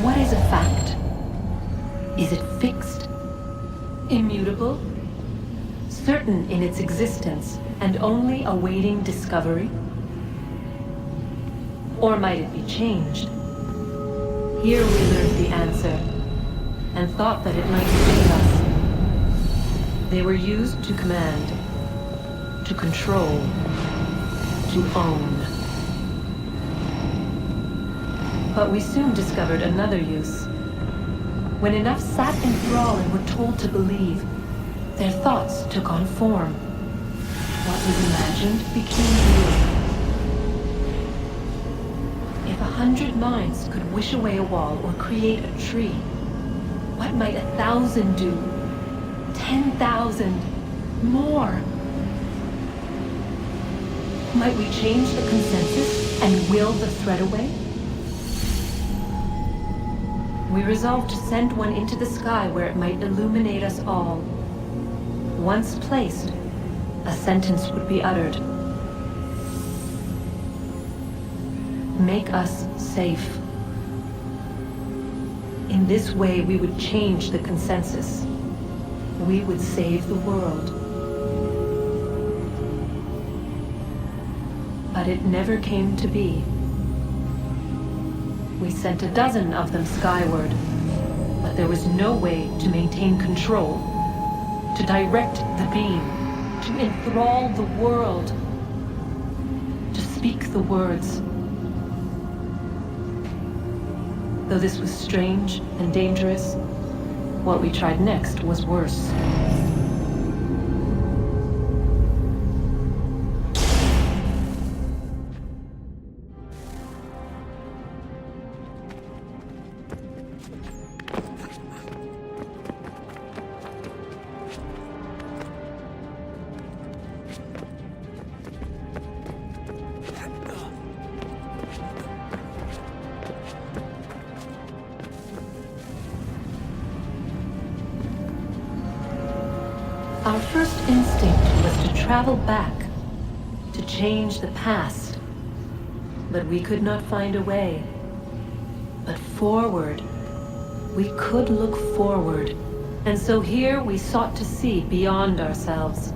What is a fact? Is it fixed? Immutable? Certain in its existence and only awaiting discovery? Or might it be changed? Here we learned the answer, and thought that it might save us. They were used to command, to control, to own. But we soon discovered another use. When enough sat in thrall and were told to believe, their thoughts took on form. What was imagined became real. If 100 minds could wish away a wall or create a tree, what might 1,000 do? 10,000? More? Might we change the consensus and will the threat away? We resolved to send one into the sky where it might illuminate us all. Once placed, a sentence would be uttered. Make us safe. In this way, we would change the consensus. We would save the world. But it never came to be. We sent a dozen of them skyward, but there was no way to maintain control, to direct the beam, to enthrall the world, to speak the words. Though this was strange and dangerous, what we tried next was worse. Our first instinct was to travel back, to change the past. But we could not find a way. But forward, we could look forward. And so here we sought to see beyond ourselves,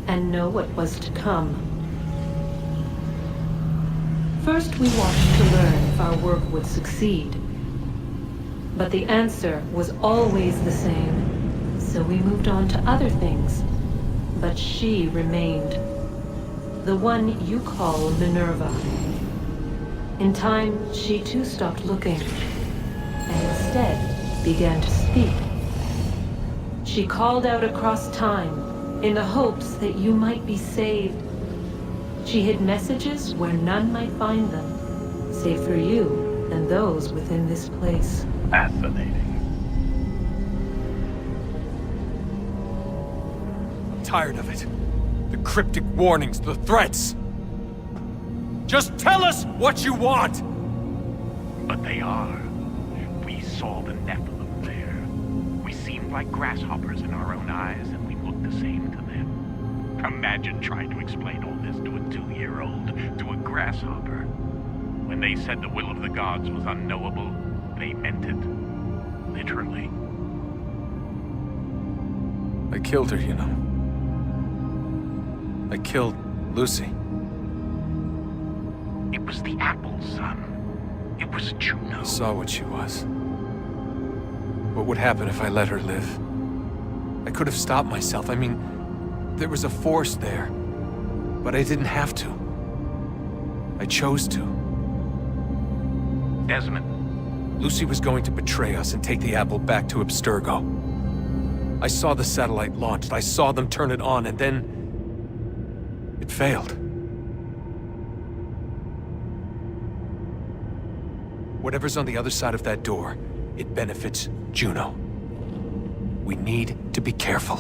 and know what was to come. First we watched to learn if our work would succeed. But the answer was always the same. So we moved on to other things, but she remained. The one you call Minerva. In time, she too stopped looking, and instead began to speak. She called out across time, in the hopes that you might be saved. She hid messages where none might find them, save for you and those within this place. Fascinating. Tired of it. The cryptic warnings, the threats. Just tell us what you want! But they are. We saw the Nephilim there. We seemed like grasshoppers in our own eyes, and we looked the same to them. Imagine trying to explain all this to a 2-year-old, to a grasshopper. When they said the will of the gods was unknowable, they meant it. Literally. I killed her, you know. I killed Lucy. It was the apple, son. It was Juno. I saw what she was. What would happen if I let her live? I could have stopped myself. I mean, there was a force there. But I didn't have to. I chose to. Desmond. Lucy was going to betray us and take the apple back to Abstergo. I saw the satellite launched. I saw them turn it on, and then it failed. Whatever's on the other side of that door, it benefits Juno. We need to be careful.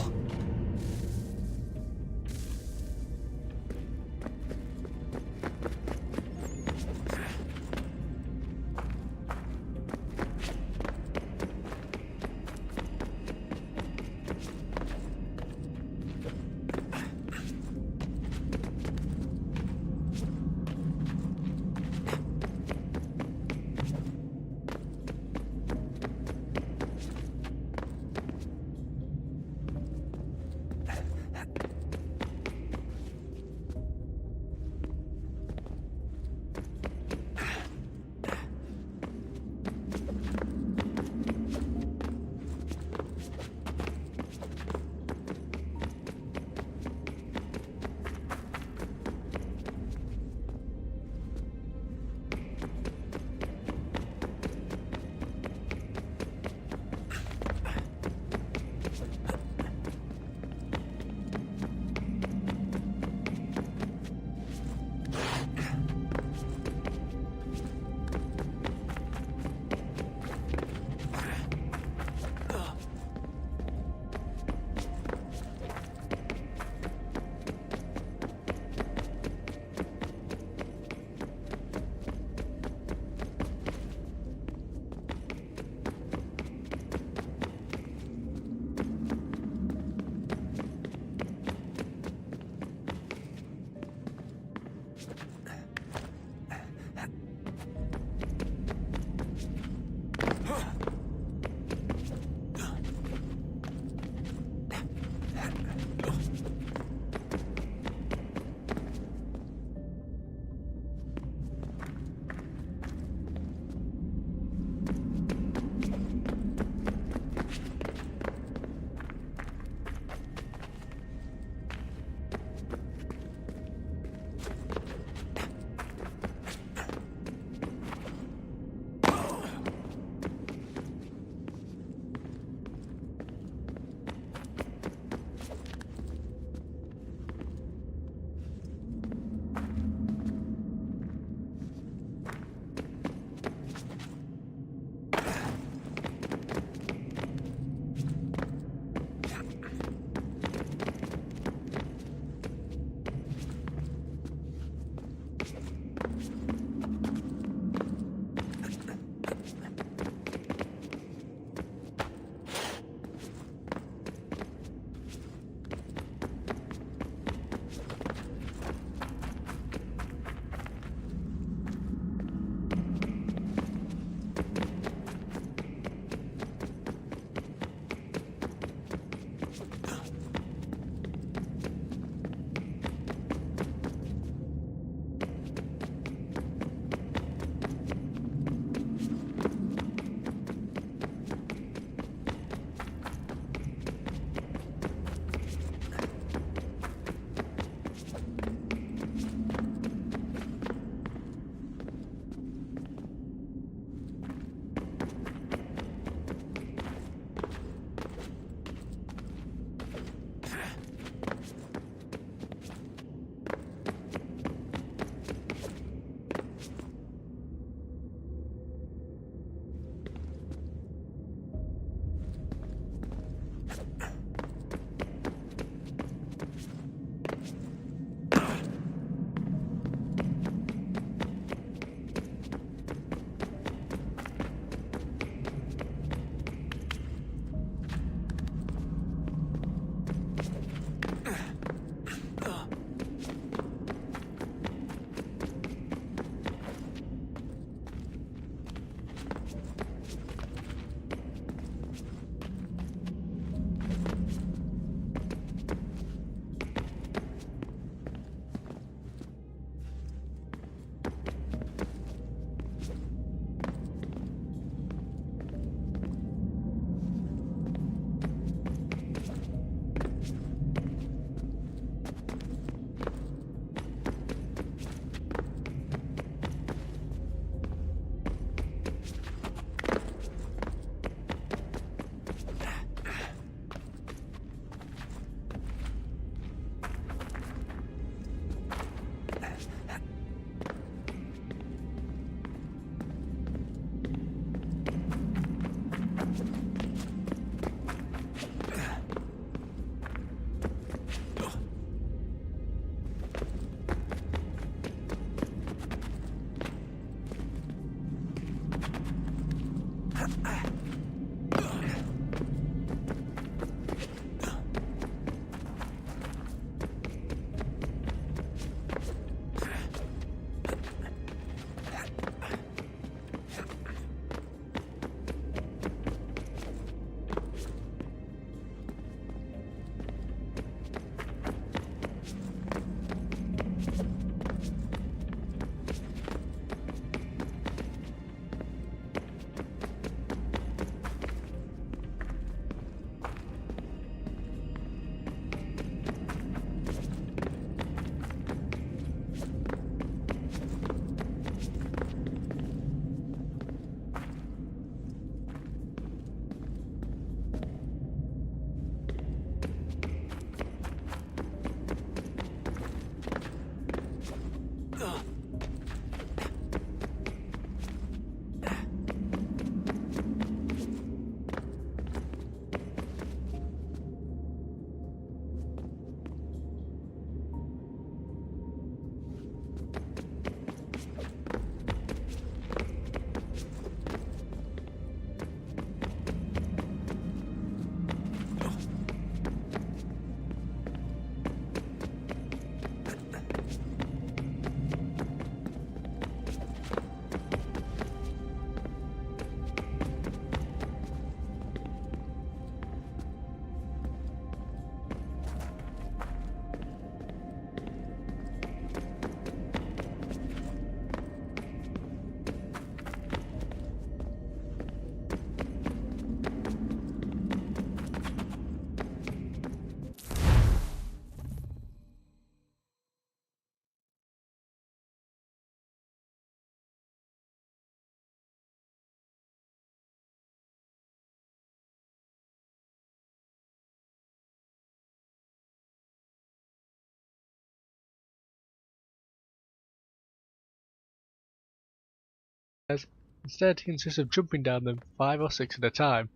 Instead, he insists of jumping down them 5 or 6 at a time.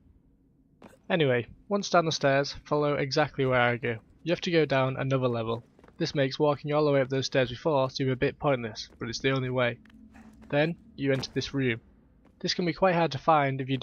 Anyway, once down the stairs, follow exactly where I go. You have to go down another level. This makes walking all the way up those stairs before seem a bit pointless, but it's the only way. Then, you enter this room. This can be quite hard to find if you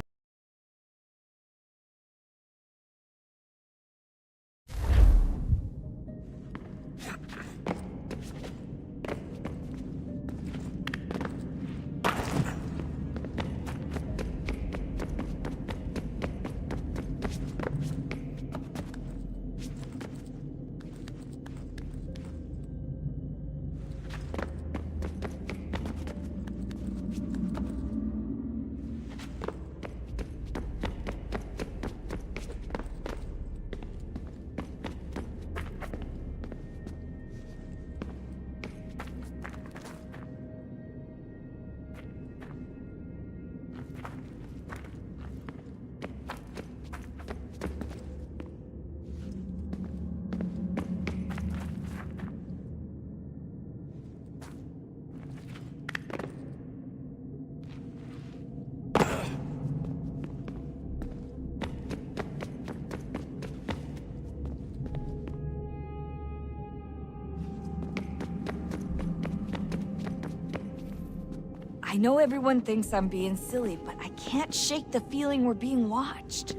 I know everyone thinks I'm being silly, but I can't shake the feeling we're being watched.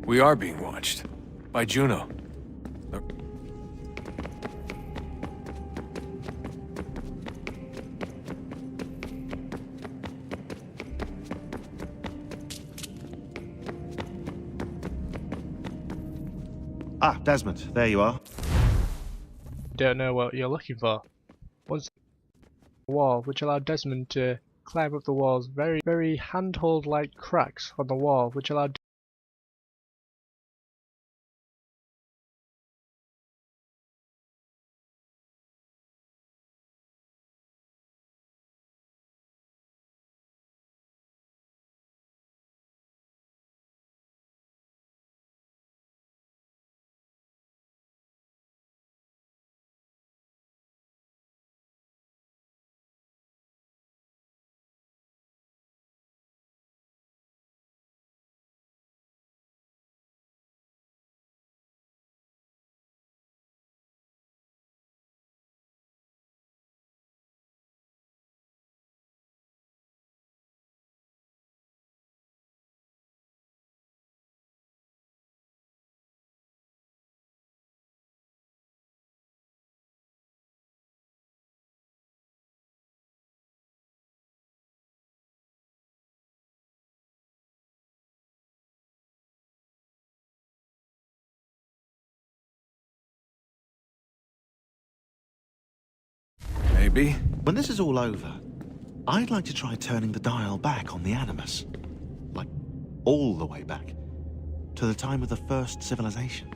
We are being watched. By Juno. Ah, Desmond, there you are. don't know what you're looking for. Once a wall which allowed Desmond to climb up the wall's very handhold-like cracks on the wall which allowed Maybe. When this is all over, I'd like to try turning the dial back on the Animus. Like, all the way back. To the time of the first civilization.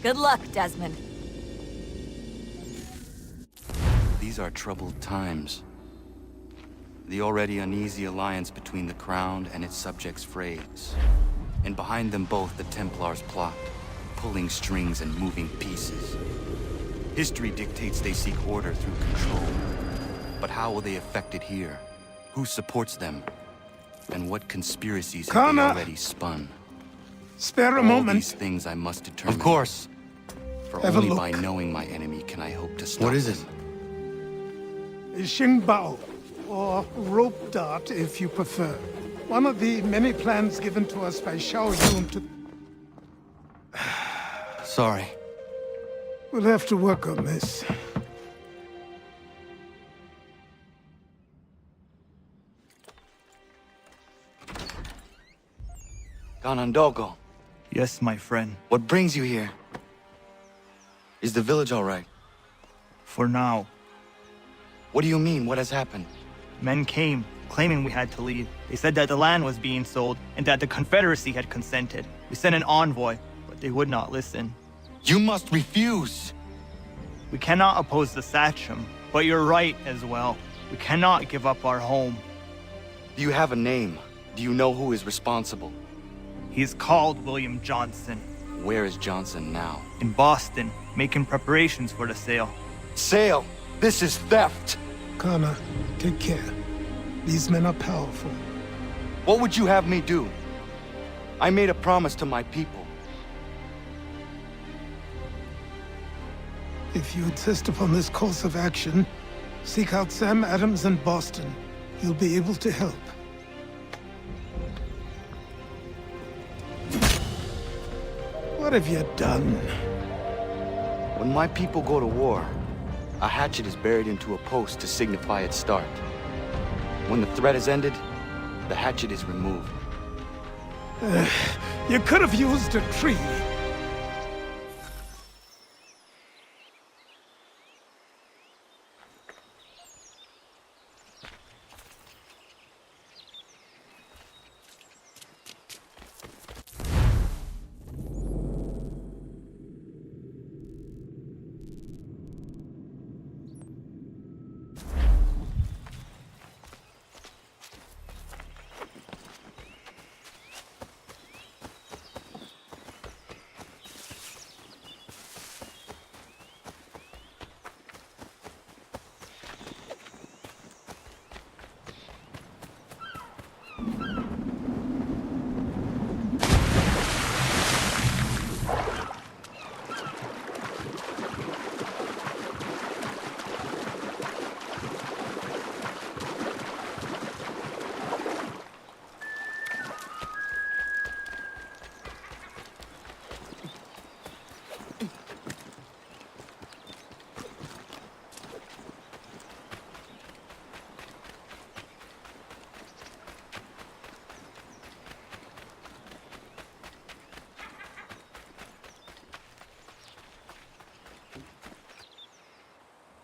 Good luck, Desmond. These are troubled times. The already uneasy alliance between the Crown and its subjects frays. And behind them both the Templars plot, pulling strings and moving pieces. History dictates they seek order through control. But how will they affect it here? Who supports them? And what conspiracies have they Connor! already spun? Spare a All moment. these things I must determine. Of course. For Have a only look. by knowing my enemy can I hope to stop What is them. it? Xingbao, or rope dart if you prefer. One of the many plans given to us by Xiao Yun to... Sorry. We'll have to work on this. Ganondogo, Yes, my friend. what brings you here? Is the village all right? For now. What do you mean? What has happened? Men came, claiming we had to leave. They said that the land was being sold, and that the Confederacy had consented. We sent an envoy, but they would not listen. You must refuse! We cannot oppose the Sachem, but you're right as well. We cannot give up our home. Do you have a name? Do you know who is responsible? He's called William Johnson. Where is Johnson now? In Boston, making preparations for the sale. Sale! This is theft! Connor, take care. These men are powerful. What would you have me do? I made a promise to my people. If you insist upon this course of action, seek out Sam Adams in Boston. He'll be able to help. What have you done? When my people go to war, a hatchet is buried into a post to signify its start. When the threat is ended, the hatchet is removed. You could have used a tree.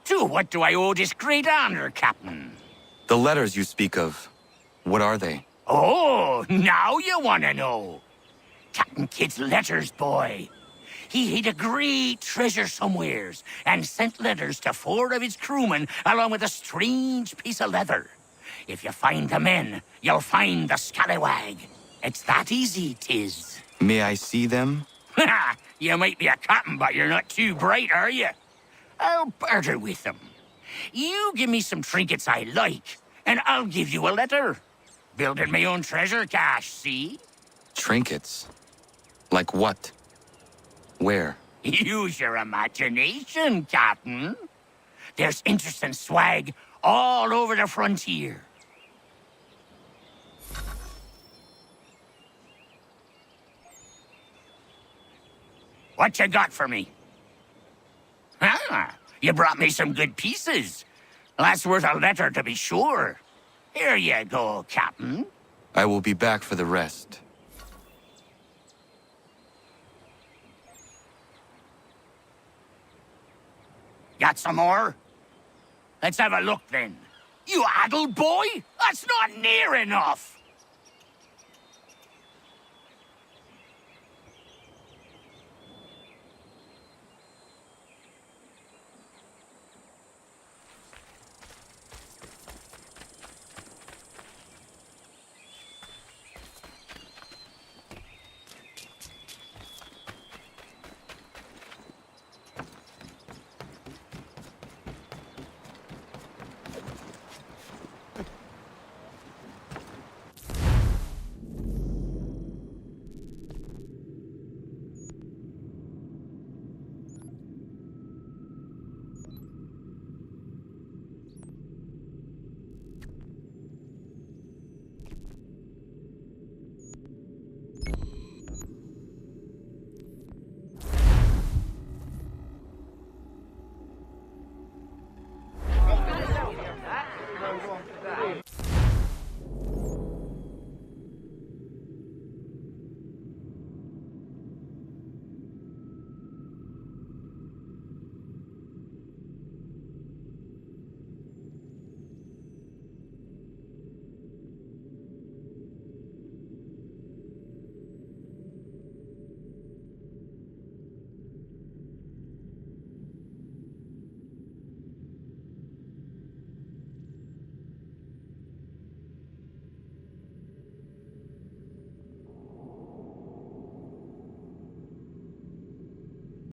To what do I owe this great honor, Captain? The letters you speak of, what are they? Oh, now you want to know. Captain Kidd's letters, boy. He hid a great treasure somewheres and sent letters to 4 of his crewmen along with a strange piece of leather. If you find the men, you'll find the scallywag. It's that easy, 'tis. May I see them? You might be a captain, but you're not too bright, are you? I'll barter with them. You give me some trinkets I like, and I'll give you a letter. Building my own treasure cache, see? Trinkets? Like what? Where? Use your imagination, Captain. There's interesting swag all over the frontier. What you got for me? Ah, you brought me some good pieces. That's worth a letter to be sure. Here you go, Captain. I will be back for the rest. Got some more? Let's have a look then. You addled boy? That's not near enough.